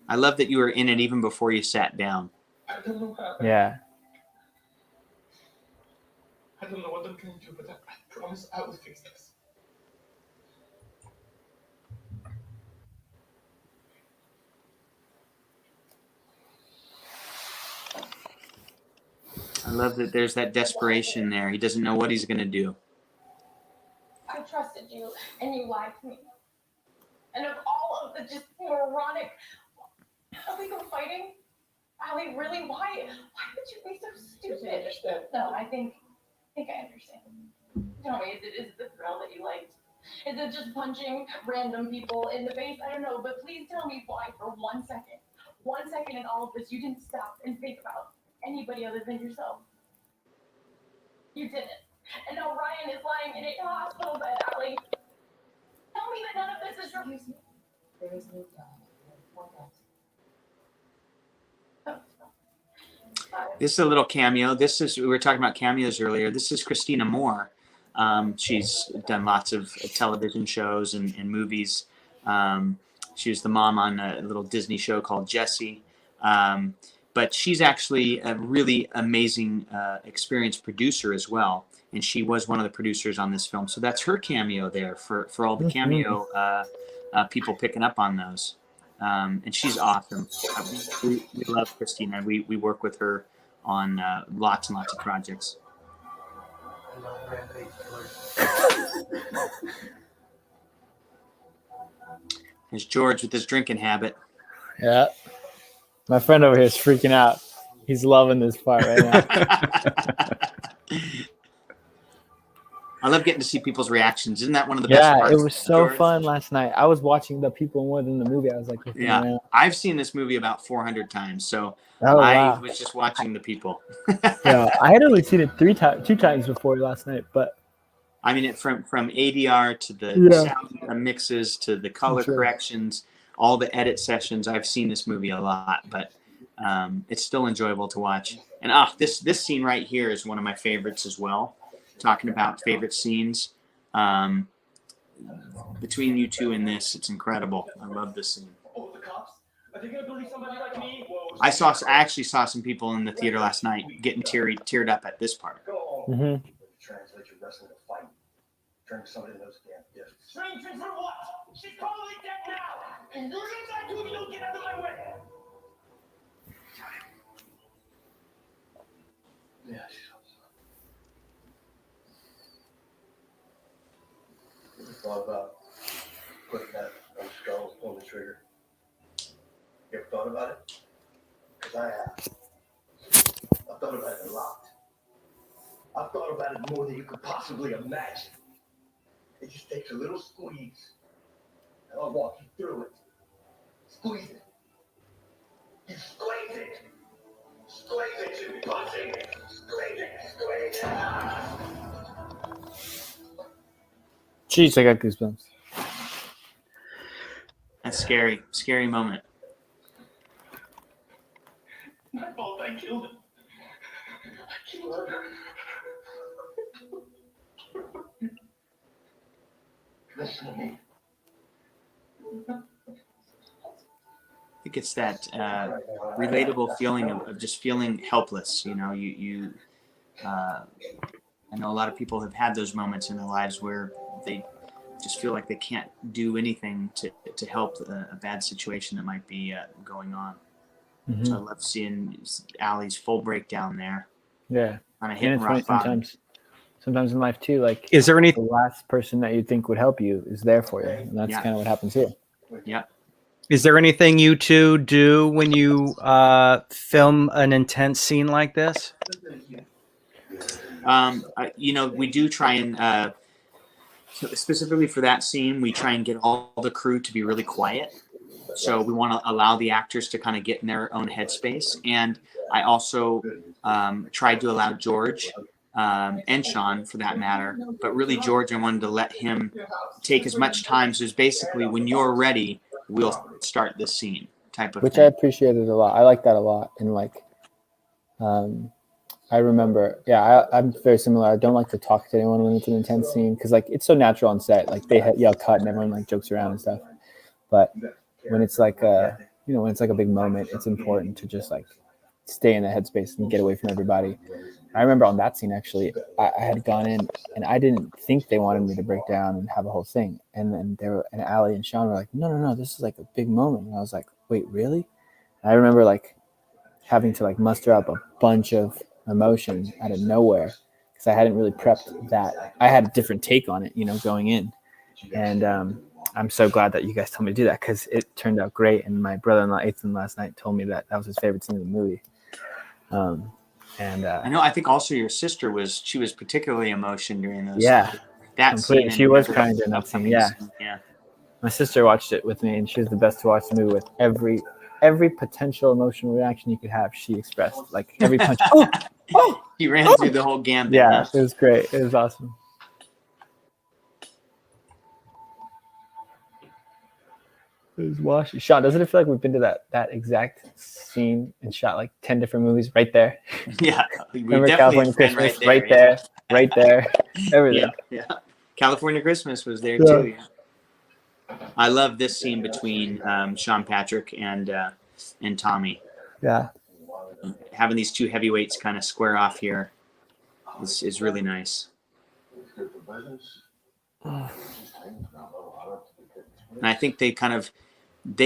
I love that you were in it even before you sat down. I don't know how. Yeah. I don't know what I'm going to do, but I promise I will fix this. I love that there's that desperation there. He doesn't know what he's going to do. I trusted you, and you lied to me. And of all of the just moronic illegal fighting, Ali, really, why would you be so stupid? I understand. No, I think think I understand. Tell me, is it the thrill that you liked? Is it just punching random people in the face? I don't know, but please tell me why for 1 second. 1 second in all of this, you didn't stop and think about anybody other than yourself. You didn't. And now Ryan is lying in a hospital bed, Allie. Tell me that none of this is true. Excuse me. There is no doubt. This is a little cameo. We were talking about cameos earlier. This is Christina Moore. She's done lots of television shows and movies. She was the mom on a little Disney show called Jessie. But she's actually a really amazing, experienced producer as well. And she was one of the producers on this film. So that's her cameo there for all the cameo people picking up on those. And she's awesome. We love Christina. We work with her on lots and lots of projects. There's George with his drinking habit. Yeah. My friend over here is freaking out. He's loving this part right now. I love getting to see people's reactions. Isn't that one of the best parts? Yeah, it was so George? fun last night. I was watching the people more than the movie. I was like, yeah, I've seen this movie about 400 times. So wow. was just watching the people. Yeah, I had only seen it two times before last night, but I mean, from ADR to the sound mixes to the color corrections, all the edit sessions. I've seen this movie a lot, but it's still enjoyable to watch. And this scene right here is one of my favorites as well. Talking about favorite scenes, between you two in this, it's incredible. I love this scene. Oh, the cops? Are they gonna believe somebody like me? I actually saw some people in the theater last night getting teared up at this part. Mm-hmm. Translate your wrestling to fight. Turn somebody in those damn gifts. Strangers for what? She's probably dead now. And you're gonna do if you don't get out of my way. Yeah, she's thought about putting that on the skull on the trigger? You ever thought about it? Because I have. I've thought about it a lot. I've thought about it more than you could possibly imagine. It just takes a little squeeze, and I'll walk you through it. Squeeze it. You squeeze it! Squeeze it, you pussy! Squeeze it! Squeeze it! Jeez, I got goosebumps. That's scary moment. My fault, I killed him. I killed her. Listen to me. I think it's that relatable feeling of just feeling helpless. You know, I know a lot of people have had those moments in their lives where they just feel like they can't do anything to help a bad situation that might be going on. Mm-hmm. So I love seeing Allie's full breakdown there. Yeah. On a hit and rock bottom. Sometimes in life too, like is there any the last person that you think would help you is there for you, and that's kind of what happens here. Yeah. Is there anything you two do when you film an intense scene like this? We do try and specifically for that scene, we try and get all the crew to be really quiet. So we want to allow the actors to kind of get in their own headspace. And I also tried to allow George and Shaun, for that matter, but really George, I wanted to let him take as much time. So it's basically, when you're ready, we'll start this scene type of thing. I appreciated a lot. I like that a lot. And I remember, I'm very similar. I don't like to talk to anyone when it's an intense scene because it's so natural on set. Like they yell cut and everyone jokes around and stuff. But when it's when it's a big moment, it's important to just stay in the headspace and get away from everybody. I remember on that scene, actually, I had gone in and I didn't think they wanted me to break down and have a whole thing. And then Allie and Shaun were like, no, this is a big moment. And I was like, wait, really? And I remember having to muster up a bunch of emotion out of nowhere because I hadn't really prepped that. I had a different take on it, going in. And I'm so glad that you guys told me to do that because it turned out great. And my brother-in-law, Ethan, last night told me that was his favorite scene in the movie. And I know. I think also your sister was particularly emotional during those. yeah, That completely. scene. She was crying during that scene. Yeah. Yeah. My sister watched it with me, and she was the best to watch the movie with. Every potential emotional reaction you could have, she expressed. Like every punch. Oh, He ran through the whole gambit. yeah, Huh? it was great. It was awesome. It was washy. Shaun, doesn't it feel like we've been to that exact scene and shot like 10 different movies right there? Yeah. We Remember definitely California been Christmas? right there. Right there, everything. Yeah. California Christmas was there Yeah. too. Yeah. I love this scene between Sean Patrick and Tommy. Yeah. Having these two heavyweights kind of square off here is really nice. And I think they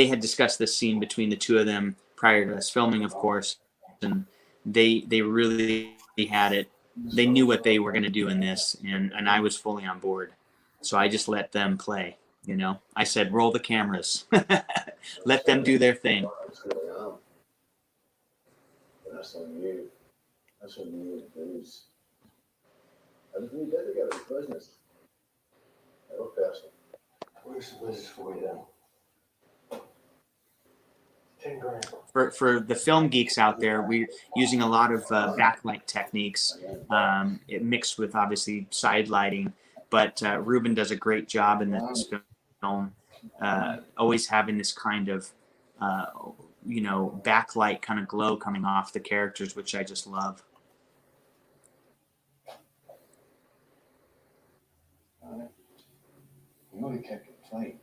had discussed this scene between the two of them prior to us filming, of course, and they really had it. They knew what they were going to do in this, and I was fully on board. So I just let them play. You know, I said, roll the cameras, let them do their thing. That's on you. That's on you. Please. I just need that together. Business. Hello, person. Where's the business for you then? 10 grand. For the film geeks out there, we're using a lot of backlight techniques, it mixed with obviously side lighting. But Ruben does a great job in this film, always having this kind of backlight kind of glow coming off the characters, which I just love. You only kept your plate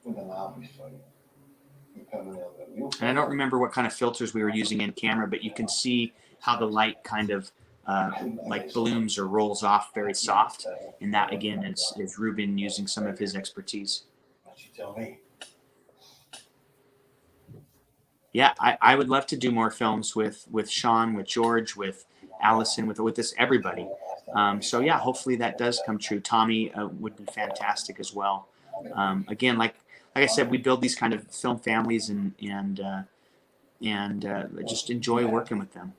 with an obvious fight. And I don't remember what kind of filters we were using in camera, but you can see how the light kind of like blooms or rolls off very soft. And that, again, is Ruben using some of his expertise. What you tell me? Yeah, I would love to do more films with Shaun, with George, with Allison, with this everybody. So yeah, hopefully that does come true. Tommy would be fantastic as well. Again, like I said, we build these kind of film families and just enjoy working with them.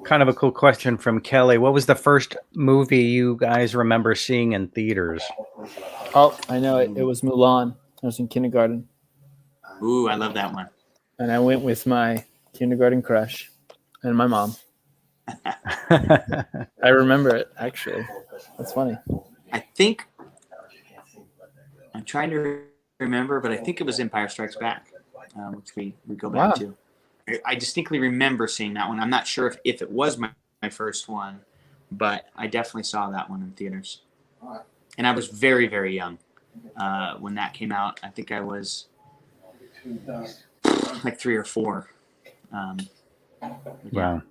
Kind of a cool question from Kelly. What was the first movie you guys remember seeing in theaters? Oh, I know it. It was Mulan. I was in kindergarten. Ooh, I love that one. And I went with my kindergarten crush and my mom. I remember it, actually. That's funny. I think, I'm trying to remember, but I think it was Empire Strikes Back, which we go back to. I distinctly remember seeing that one. I'm not sure if it was my first one, but I definitely saw that one in theaters. And I was very, very young when that came out. I think I was like 3 or 4. Wow.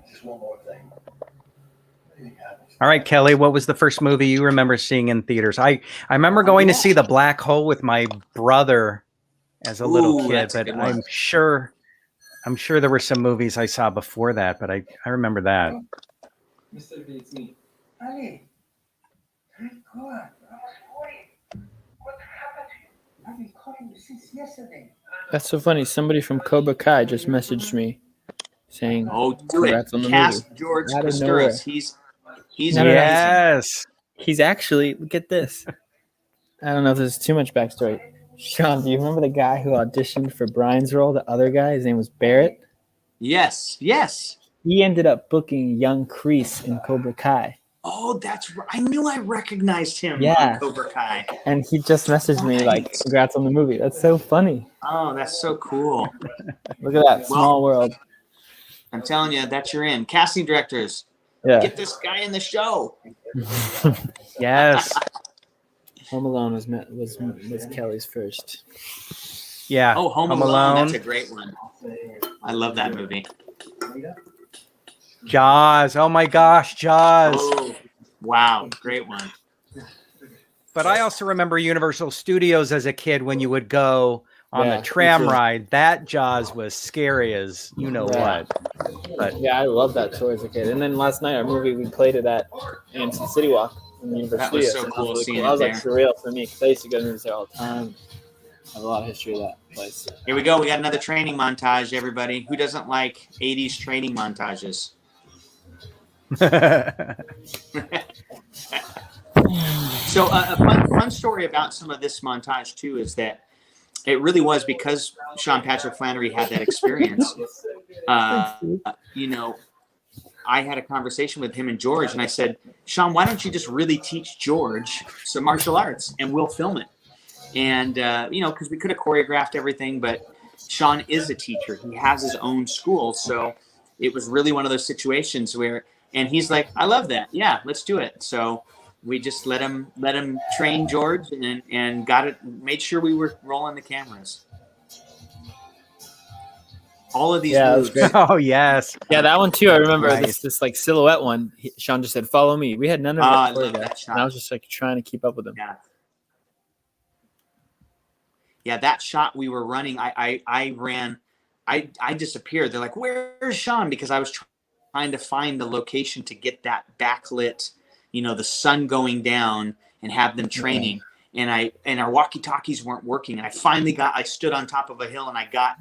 Just one more thing. All right, Kelly, what was the first movie you remember seeing in theaters? I remember going to see The Black Hole with my brother as a little kid, but I'm sure there were some movies I saw before that, but I remember that. Mr. B, it's me. Ali, thank God. What happened to you? I've been calling you since yesterday. That's so funny. Somebody from Cobra Kai just messaged me saying, "Oh, do congrats it! on the Cast movie." George Out of Kosturos. nowhere. He's Yes. He's actually, look at this. I don't know if this is too much backstory. Shaun, do you remember the guy who auditioned for Brian's role? The other guy, his name was Barrett. Yes. He ended up booking young Kreese in Cobra Kai. Oh, that's right. I knew I recognized him Yeah. on Cobra Kai. And he just messaged me like, congrats on the movie. That's so funny. Oh, that's so cool. Look at that, small world. I'm telling you, that's your in. Casting directors, Yeah. get this guy in the show. Yes. Home Alone was Kelly's first. Yeah. Oh, Home Alone. That's a great one. I love that movie. Jaws. Oh my gosh, Jaws. Oh, wow. Great one. But I also remember Universal Studios as a kid when you would go on Yeah, the tram me too. ride. That Jaws was scary as you know Yeah. what. But Yeah, I love that toy as a kid. And then last night, our movie, we played it at AMC City Walk in Universal That was Studios. so And cool That was seeing That was it like surreal for me because I used to go to movies there all the time. I have a lot of history of that place. Here we go. We got another training montage, everybody. Who doesn't like 80s training montages? So a fun story about some of this montage, too, is that it really was because Shaun Patrick Flanery had that experience. You know, I had a conversation with him and George, and I said, Shaun, why don't you just really teach George some martial arts, and we'll film it? And, you know, because we could have choreographed everything, but Shaun is a teacher. He has his own school. So it was really one of those situations where, and he's like, I love that. Yeah, let's do it. So we just let him train George and got it, made sure we were rolling the cameras. All of these moves. Oh, yes. Yeah, that one too. I remember Nice. this like silhouette one. Shaun just said, "Follow me." We had none of I it love that choreographed, shot. and I was just like trying to keep up with him. Yeah, that shot we were running, I ran, I disappeared. They're like, where's Shaun? Because I was trying to find the location to get that backlit, you know, the sun going down and have them training. And our walkie-talkies weren't working. And I stood on top of a hill and I got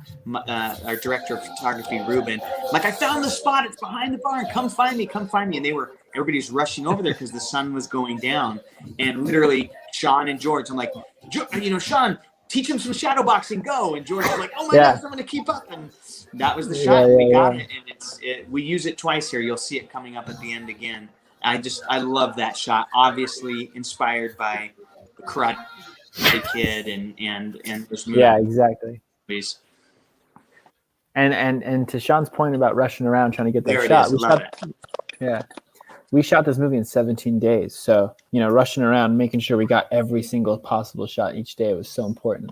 our director of photography, Ruben. I'm like, I found the spot. It's behind the barn. Come find me. And everybody's rushing over there because the sun was going down. And literally Shaun and George, I'm like, you know, Shaun, teach him some shadow boxing, go. And George was like, oh my gosh, I'm going to keep up. And that was the shot. We got it. And we use it twice here. You'll see it coming up at the end again. I love that shot. Obviously inspired by the Karate Kid and this movie. Yeah, exactly. And to Shaun's point about rushing around trying to get that shot, we shot this movie in 17 days. So, you know, rushing around, making sure we got every single possible shot each day was so important.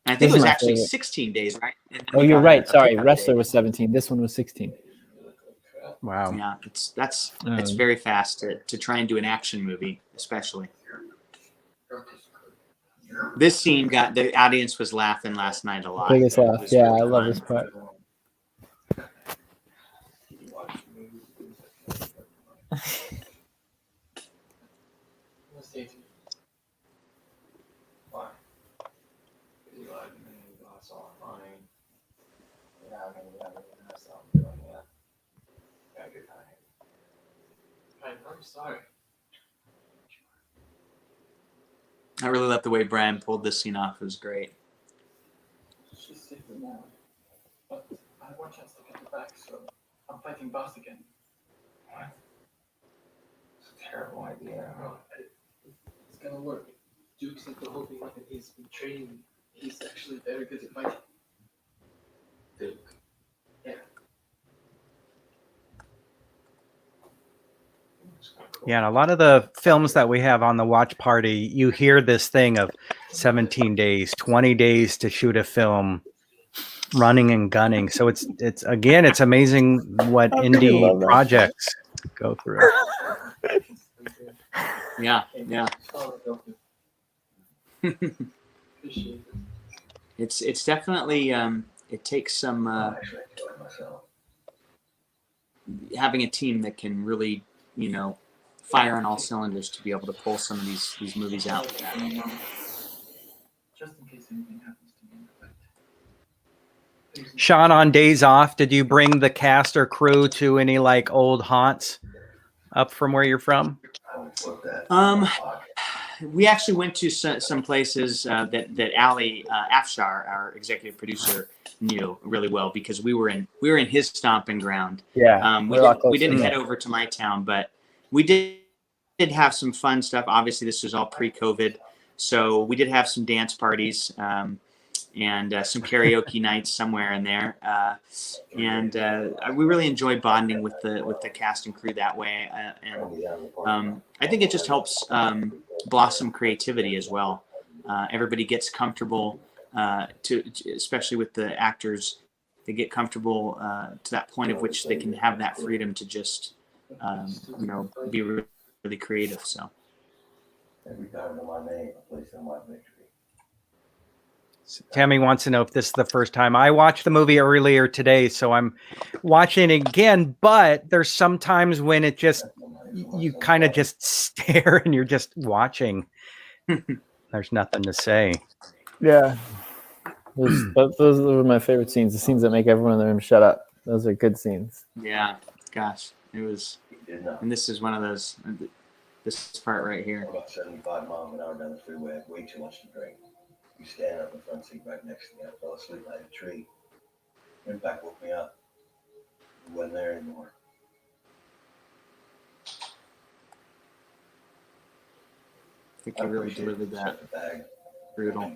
And I think it was actually 16 days, right? Oh, you're right. Sorry, Wrestler was 17. This one was 16. Wow. Yeah, it's very fast to try and do an action movie, especially. This scene the audience was laughing last night a lot. Biggest laugh. Yeah, I love this part. I'm sorry. I really love the way Brian pulled this scene off. It was great. She's safe now. But I have one chance to get her back, so I'm fighting boss again. What? It's a terrible idea. It's gonna work. Duke's like the whole thing, and he's been training. He's actually very good at fighting. Duke. Yeah. Yeah, and a lot of the films that we have on the watch party, you hear this thing of 17 days, 20 days to shoot a film, running and gunning. So it's amazing what indie projects go through. Yeah. It's definitely it takes some having a team that can really, you know, fire on all cylinders to be able to pull some of these movies out. Just in case anything happens to me. Shaun, on days off, did you bring the cast or crew to any like old haunts up from where you're from? We actually went to some places that Ali Afshar, our executive producer, knew really well because we were in his stomping ground. Yeah, we didn't head over to my town, but we did have some fun stuff. Obviously, this was all pre-COVID, so we did have some dance parties and some karaoke nights somewhere in there. We really enjoy bonding with the cast and crew that way. I think it just helps blossom creativity as well. Everybody gets comfortable especially with the actors, they get comfortable to that point of which they can have that freedom to just be really creative. So Every time in my name, a place in my victory. Tammy wants to know if this is the first time. I watched the movie earlier today, so I'm watching it again, but there's some times when it just, you kind of just stare and you're just watching. There's nothing to say. Yeah. Those were my favorite scenes. The scenes that make everyone in the room shut up. Those are good scenes. Yeah, gosh, it was. And this is one of those. This part right here. About 75 miles an hour down the freeway. I had way too much to drink. You stand up in the front seat right next to me. I fell asleep behind a tree. Impact woke me up. He wasn't there anymore. I think he really delivered that. The bag. Brutal.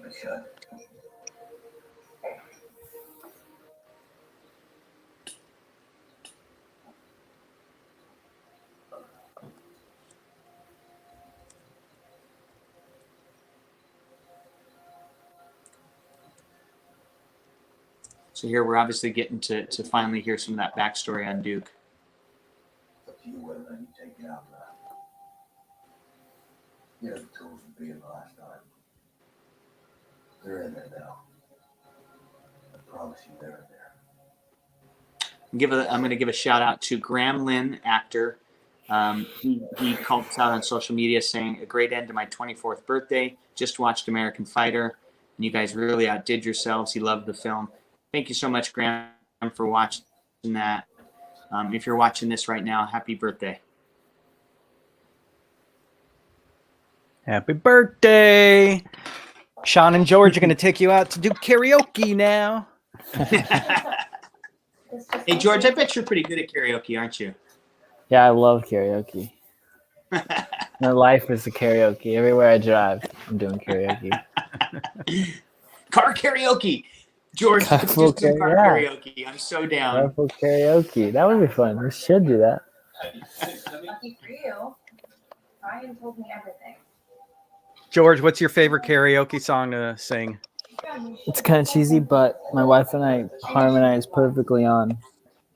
So here we're obviously getting to finally hear some of that backstory on Duke. It's up to you whether or not you take it out or not. You have the tools to be in the last time. They're in there now. I promise you they're in there. I'm going to give a shout out to Graham Lynn, actor. He called us out on social media saying, "A great end to my 24th birthday. Just watched American Fighter, and you guys really outdid yourselves." He loved the film. Thank you so much, Graham, for watching that. If you're watching this right now, happy birthday. Happy birthday. Shaun and George are going to take you out to do karaoke now. Hey, George, I bet you're pretty good at karaoke, aren't you? Yeah, I love karaoke. My life is a karaoke. Everywhere I drive, I'm doing karaoke. Car karaoke. George, let's just do car karaoke. I'm so down. Carpool karaoke. That would be fun. We should do that. Lucky for you, Ryan told me everything. George, what's your favorite karaoke song to sing? It's kind of cheesy, but my wife and I harmonize perfectly on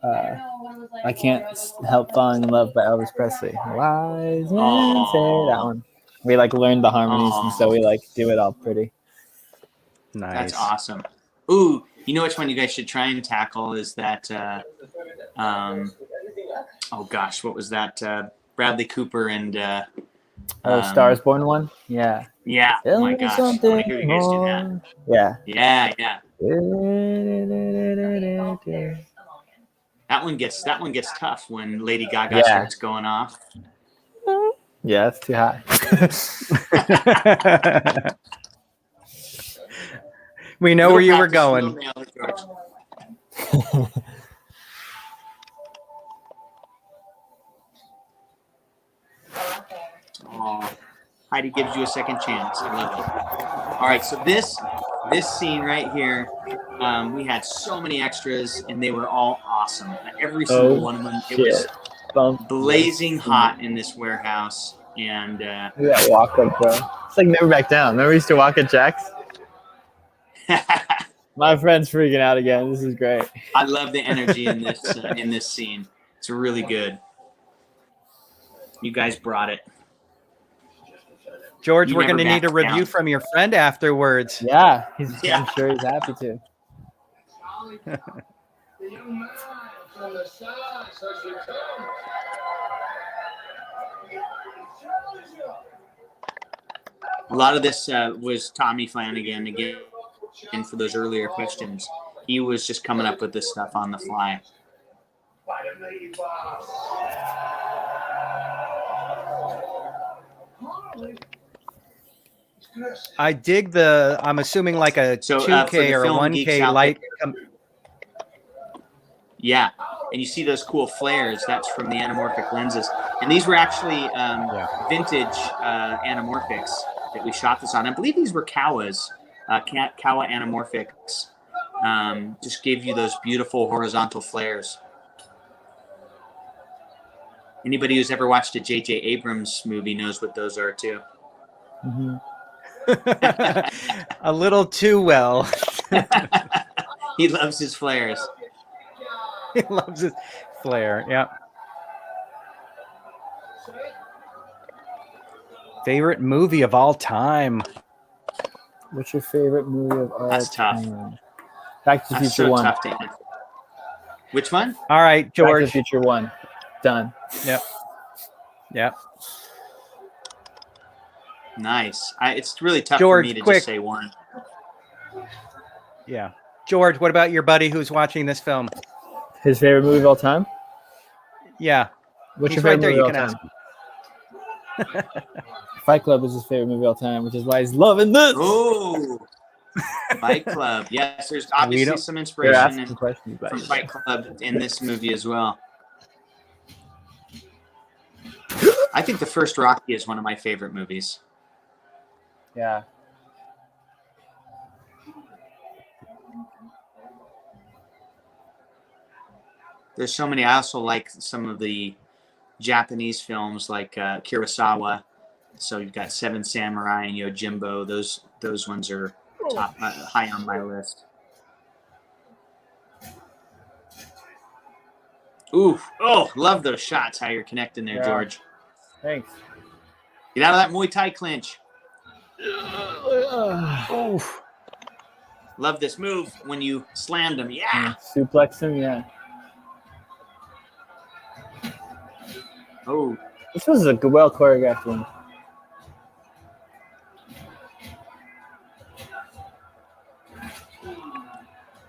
I Can't Help Falling in Love by Elvis Presley. Wise men say that one. We learned the harmonies, and so we do it all pretty. Nice. That's awesome. Ooh, you know which one you guys should try and tackle is that oh gosh, what was that? Bradley Cooper and Stars Born one? Yeah. Yeah. Oh my gosh. I want to hear you guys do that. Yeah. Yeah. That one gets tough when Lady Gaga starts going off. Yeah, it's too high. We know where you were going. Oh, Heidi gives you a second chance. I love it. All right, so this scene right here, we had so many extras, and they were all awesome. Every single one of them. It was blazing hot in this warehouse, and look at that walk up, bro. It's like Never Back Down. Remember we used to walk at Jack's? My friend's freaking out again. This is great. I love the energy in this scene. It's really good. You guys brought it. George, we're going to need a review from your friend afterwards. Yeah, I'm sure he's happy to. A lot of this was Tommy Flanagan again. And for those earlier questions, he was just coming up with this stuff on the fly. I dig I'm assuming like a 2K or a 1K light. Yeah, and you see those cool flares. That's from the anamorphic lenses. And these were actually vintage anamorphics that we shot this on. I believe these were Kawas. Kawa anamorphics just gave you those beautiful horizontal flares. Anybody who's ever watched a J.J. Abrams movie knows what those are too. Mm-hmm. A little too well. He loves his flares. He loves his flare. Yeah. Favorite movie of all time. What's your favorite movie of all That's tough. time? Back to the Future so 1. Tough to answer. Which one? All right, George. Back to the Future 1. Done. Yep. Nice. It's really tough George, for me to quick. just say one. Yeah. George, what about your buddy who's watching this film? His favorite movie of all time? Yeah. What's He's your right favorite there. movie You of all can time? Fight Club is his favorite movie of all time, which is why he's loving this. Oh, Fight Club. Yes, there's obviously some They're inspiration asking questions about from you. Fight Club in this movie as well. I think the first Rocky is one of my favorite movies. Yeah. There's so many. I also like some of the Japanese films like Kurosawa. So you've got Seven Samurai and Yojimbo. Those ones are top high on my list. Ooh, oh, love those shots. How you're connecting there, Yeah. George. Thanks. Get out of that Muay Thai clinch. Oof. Love this move when you slammed him. Yeah. Suplex him, yeah. Oh, This was a good, well choreographed one.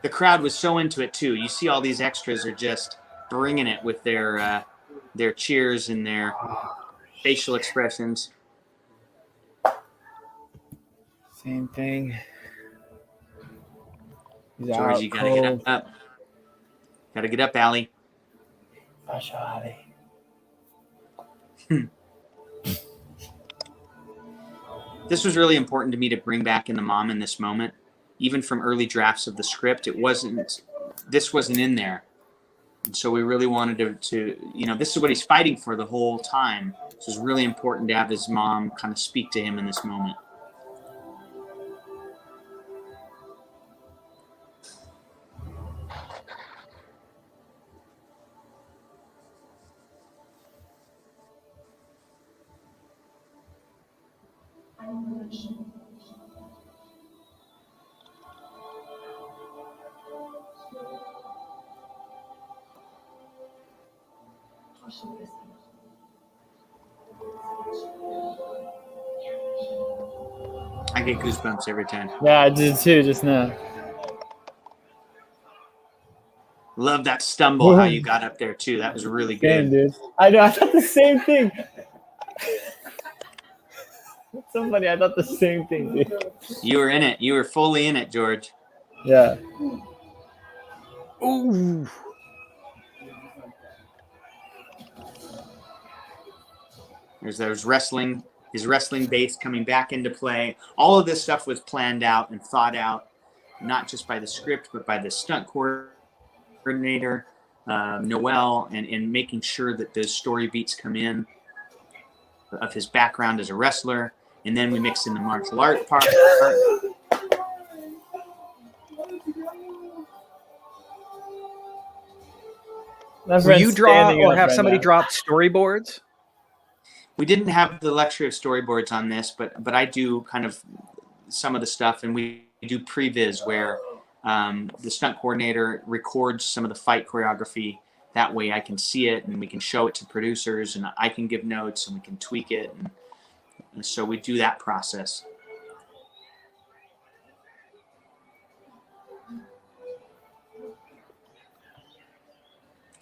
the crowd was so into it too. You see all these extras are just bringing it with their cheers and their facial expressions. Same thing. He's George, out you gotta get up. Gotta get up, Allie. This was really important to me to bring back in the mom in this moment. Even from early drafts of the script, this wasn't in there. And so we really wanted to this is what he's fighting for the whole time. So it's really important to have his mom kind of speak to him in this moment. I get goosebumps every time. Yeah, I did too just now. Love that stumble, how you got up there too. That was really Same, good. dude. I know, I thought the same thing. Somebody, I thought the same thing, dude. You were in it. You were fully in it, George. Yeah. Ooh. There's wrestling, his wrestling base coming back into play. All of this stuff was planned out and thought out, not just by the script, but by the stunt coordinator, Noel, and making sure that those story beats come in of his background as a wrestler. And then we mix in the martial art part. Will you draw or have somebody drop storyboards? We didn't have the luxury of storyboards on this, but I do kind of some of the stuff, and we do previs where the stunt coordinator records some of the fight choreography. That way I can see it and we can show it to producers and I can give notes and we can tweak it. And so we do that process.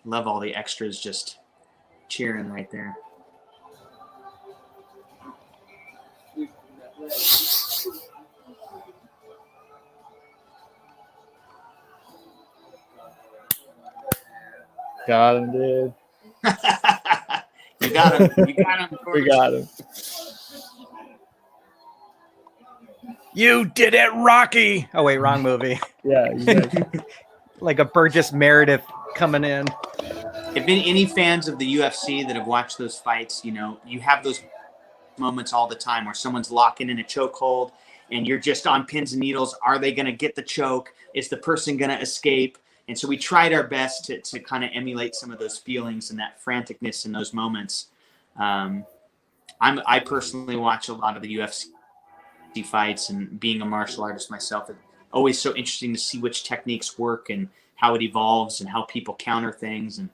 Love all the extras just cheering right there. Got him, dude. You got him. You got him. We got him. You did it, Rocky. Oh wait, wrong movie. Yeah, exactly. Like a Burgess Meredith coming in. If any fans of the UFC that have watched those fights, you have those moments all the time where someone's locking in a chokehold and you're just on pins and needles. Are they going to get the choke? Is the person going to escape? And so we tried our best to kind of emulate some of those feelings and that franticness in those moments. I personally watch a lot of the UFC fights, and being a martial artist myself, it's always so interesting to see which techniques work and how it evolves and how people counter things. And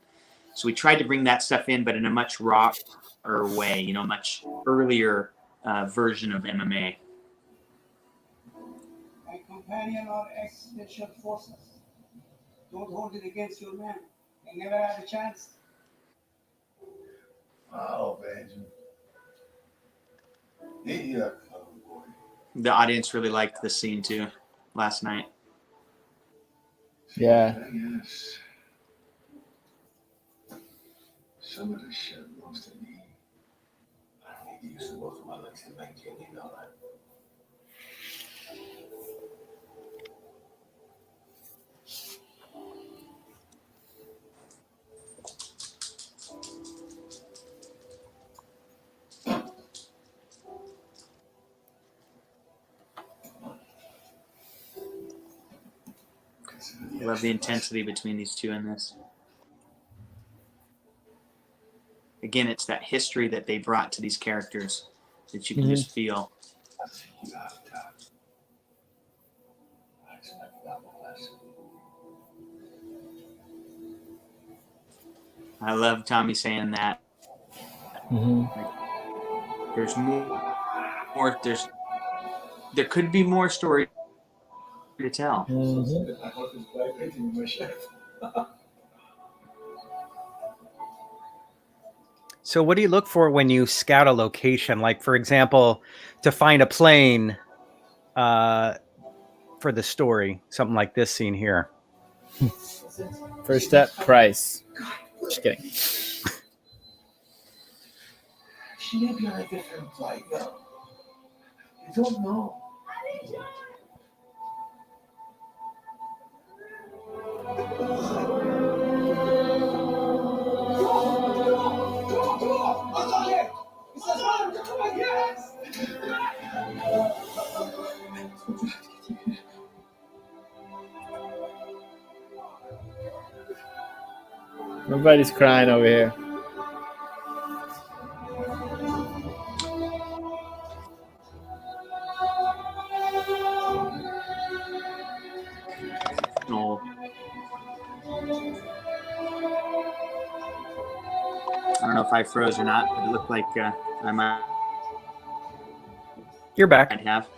so we tried to bring that stuff in, but in a much rawer way, much earlier version of MMA. My companion or ex-special forces. Don't hold it against your man. They never had a chance. Oh, Benjamin. He a clever boy. The audience really liked this scene too last night. Yeah. Yes. Some of this shit belongs to me. I need to use both of my legs to maintain the dollar. I love the intensity between these two in this. Again, it's that history that they brought to these characters that you can just feel. You have time. I expect that less. I love Tommy saying that. There's more. There could be more story to tell. I hope this black painting in my shirt. So what do you look for when you scout a location? Like, for example, to find a plane for the story, something like this scene here. First step, price. Just kidding. She may be on a different flight, though. You don't know. Nobody's crying over here. No. I don't know if I froze or not, but it looked like I might You're back. have.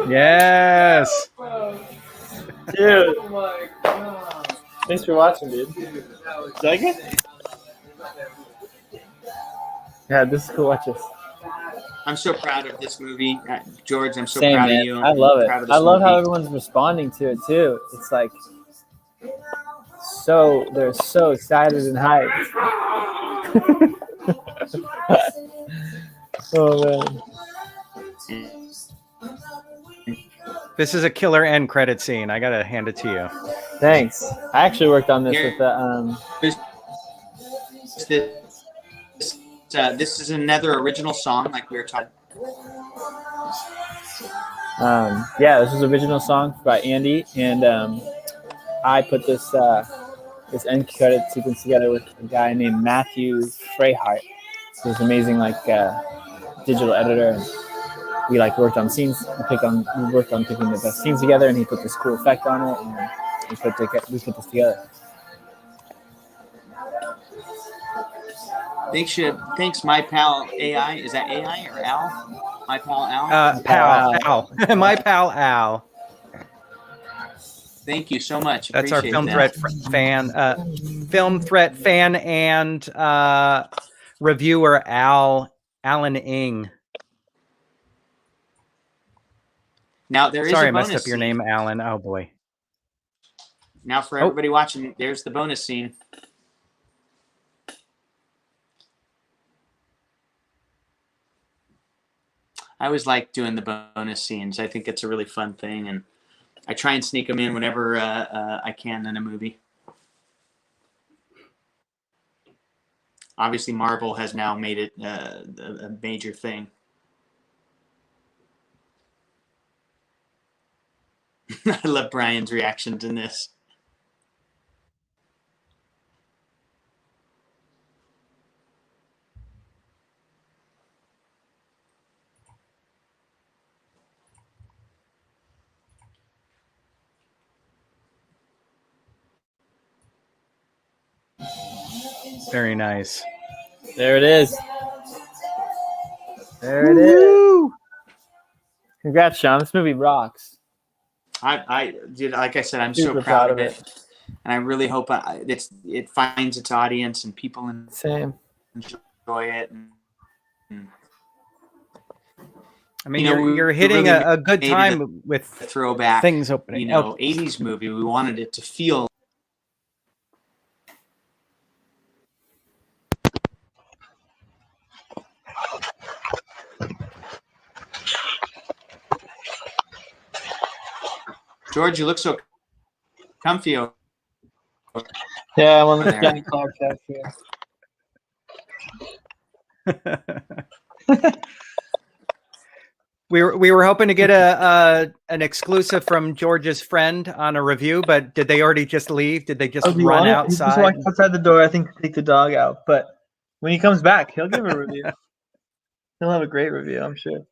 Yes. Dude. Oh my God. Thanks for watching, dude. Like it? Yeah, this is cool. Watch this. I'm so proud of this movie, George. I'm so Same, proud man. of you. I love I'm it. proud of this I love how movie. everyone's responding to it too. It's like so they're so excited and hyped. Oh man. This is a killer end credit scene. I gotta hand it to you. Thanks. I actually worked on this Here- with the this is another original song, like we were talking. yeah, this was an original song by Andy, and I put this this end credit sequence together with a guy named Matthew Freyhart. He's an amazing digital editor, and we worked on scenes. We worked on picking the best scenes together, and he put this cool effect on it, and we put this together. Thanks, my pal AI. Is that AI or Al? My pal Al. Al. My pal Al. Thank you so much. That's our Appreciate Film that. Threat Film Threat fan and reviewer Alan Ing. Now there is Sorry, a I messed bonus up your scene. name, Alan. Oh boy. Now for everybody watching, there's the bonus scene. I always like doing the bonus scenes. I think it's a really fun thing, and I try and sneak them in whenever I can in a movie. Obviously, Marvel has now made it a major thing. I love Brian's reactions in this. Very nice. There it is. There it is. Woo! Congrats, Shaun. This movie rocks. I did, like I said, I'm Super so proud proud of it, and I really hope it finds its audience and people Same. enjoy it. And, I mean, You know, we you're hitting really a good made it time with a throwback, things opening. you know, 80s movie. We wanted it to feel. George, you look so comfy. Yeah, I'm on the There. Johnny Clark cast here. We were hoping to get an exclusive from George's friend on a review, but did they already just leave? Did they just Oh, do you run want it? He just outside? walked outside the door, I think, to take the dog out. But when he comes back, he'll give a review. He'll have a great review, I'm sure.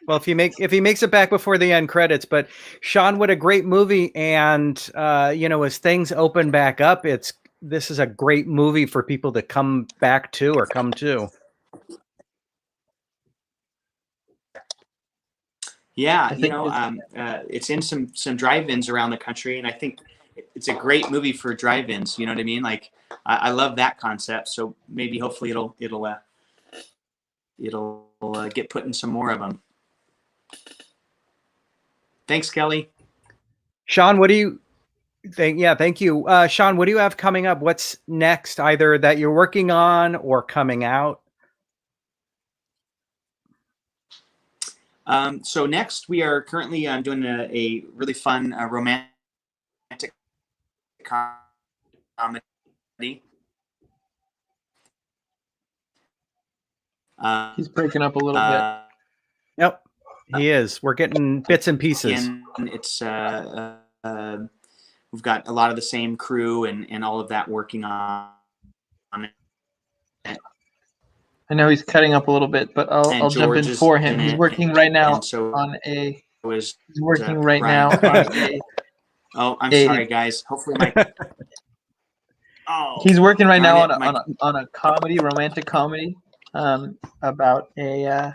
Well, if he makes it back before the end credits, but Shaun, what a great movie! And you know, as things open back up, this is a great movie for people to come back to or come to. Yeah, you know, it's in some drive-ins around the country, and I think it's a great movie for drive-ins. You know what I mean? Like, I love that concept. So maybe, hopefully, it'll get put in some more of them. Thanks, Kelly. Shaun, what do you think? Yeah, thank you, Shaun. What do you have coming up? What's next? Either that you're working on or coming out? So next, we are currently doing a really fun romantic comedy. He's breaking up a little bit. Yep, he is. We're getting bits and pieces. And it's we've got a lot of the same crew and all of that working on it. I know he's cutting up a little bit, but I'll jump in for him. He's working right now on a. He's working right now on a. Oh, I'm sorry, guys. Hopefully my. Oh. He's working right now on a comedy, romantic comedy, about a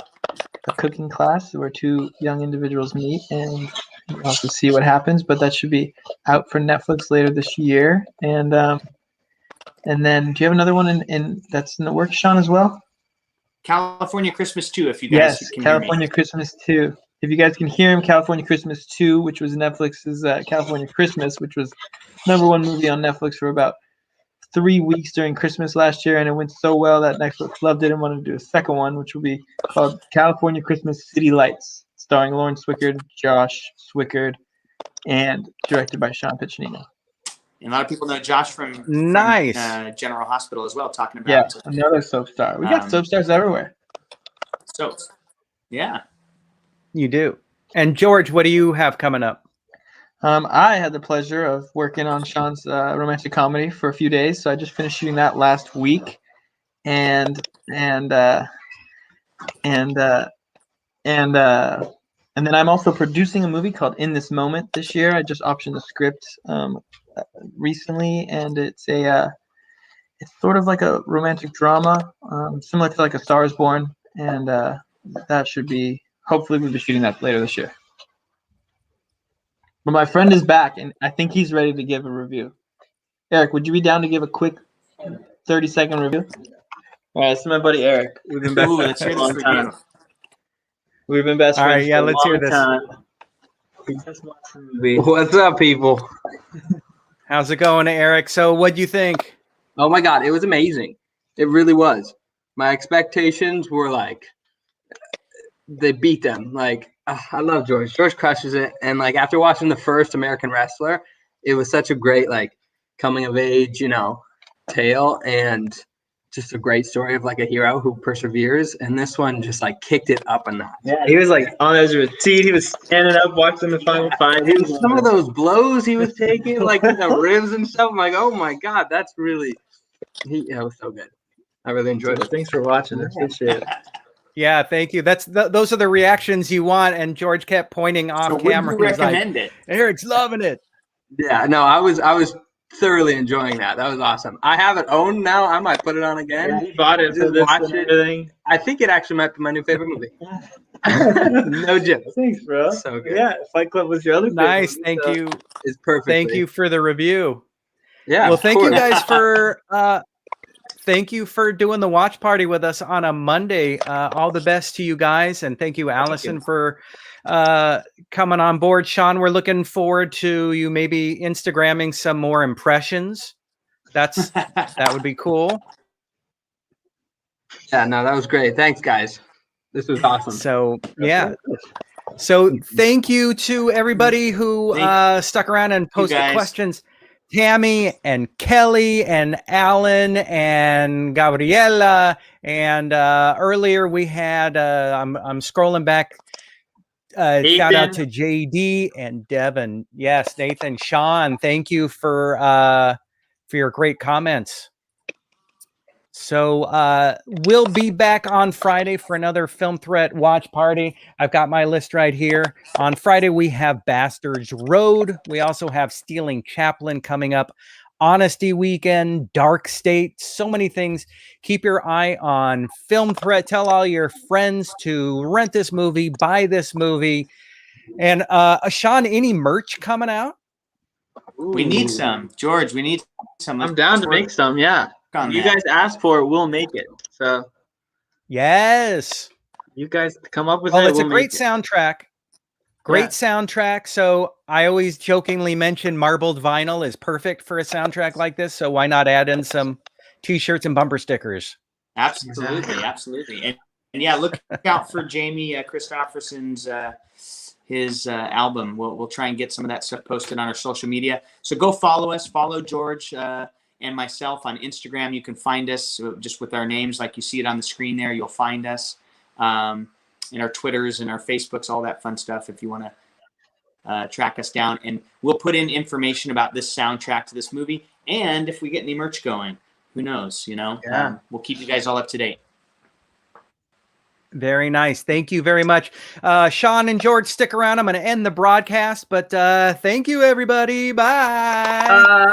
cooking class where two young individuals meet, and we'll have to see what happens. But that should be out for Netflix later this year. And then, do you have another one in that's in the works, Shaun, as well? California Christmas 2, if you guys can California hear me. Christmas 2. If you guys can hear him, California Christmas 2, which was Netflix's California Christmas, which was #1 movie on Netflix for about 3 weeks during Christmas last year, and it went so well that Netflix loved it and wanted to do a second one, which will be called California Christmas City Lights, starring Lauren Swickard, Josh Swickard, and directed by Shaun Piccinino. And a lot of people know Josh from General Hospital as well, talking about another soap star. We got soap stars everywhere. Soaps. Yeah. You do. And George, what do you have coming up? I had the pleasure of working on Shaun's romantic comedy for a few days, so I just finished shooting that last week, and then I'm also producing a movie called In This Moment this year. I just optioned the script recently, and it's sort of like a romantic drama, similar to like A Star Is Born, and that should be, hopefully we'll be shooting that later this year. But my friend is back, and I think he's ready to give a review. Eric, would you be down to give a quick 30-second review? All right, this is my buddy Eric. We've been best friends for a long time. We've been best friends for a long time. He just watched the movie. What's up, people? How's it going, Eric? So what'd you think? Oh my God, it was amazing. It really was. My expectations were like, they beat them. Like, I love George. George crushes it. And like, after watching the first American Wrestler, it was such a great, like, coming of age, you know, tale, and just a great story of like a hero who perseveres. And this one just like kicked it up a notch. Yeah, he was like on his seat. He was standing up watching the final fight. Some of those blows he was taking, like the ribs and stuff. I'm like, oh my God, that's really, it was so good. I really enjoyed it. Thanks for watching. I appreciate it. Yeah, thank you. Those are the reactions you want. And George kept pointing off camera. Would you recommend it? Eric's loving it. Yeah, no, I was thoroughly enjoying that. That was awesome. I have it owned now. I might put it on again. Yeah, he bought it for Just this watch and it. everything. I think it actually might be my new favorite movie. No joke. Thanks, bro. So good. Yeah, Fight Club was your other favorite Nice. movie, Thank so- you. It's perfect. Thank you for the review. Yeah. Well, of thank you course. guys for thank you for doing the watch party with us on a Monday. All the best to you guys, and thank you, Allison, for coming on board. Shaun, we're looking forward to you maybe Instagramming some more impressions. That would be cool. Yeah, no, that was great. Thanks, guys. This was awesome. So yeah. So thank you to everybody who stuck around and posted guys. questions. Tammy and Kelly and Alan and Gabriela, and earlier we had I'm scrolling back. Shout out to JD and Devin. Yes, Nathan, Shaun. Thank you for your great comments. So we'll be back on Friday for another Film Threat watch party. I've got my list right here. On Friday, we have Bastards Road. We also have Stealing Chaplin coming up. Honesty Weekend, Dark State, so many things. Keep your eye on Film Threat. Tell all your friends to rent this movie, buy this movie. And Shaun, any merch coming out? We need some, George. We need some. I'm down to make some. Yeah, on you that. guys asked for it, we'll make it. So Yes. you guys come up with Well, it. it's a we'll great make it. soundtrack. Great Yeah. soundtrack. So I always jokingly mention marbled vinyl is perfect for a soundtrack like this. So why not add in some t-shirts and bumper stickers? Absolutely, absolutely. And yeah, look out for Jamie Christopherson's his album. We'll try and get some of that stuff posted on our social media. So go follow us. Follow George and myself on Instagram. You can find us just with our names, like you see it on the screen there. You'll find us in our Twitters and our Facebooks, all that fun stuff. If you want to track us down, and we'll put in information about this soundtrack to this movie. And if we get any merch going, who knows? You know, we'll keep you guys all up to date. Very nice. Thank you very much. Shaun and George, stick around. I'm going to end the broadcast, but thank you, everybody. Bye.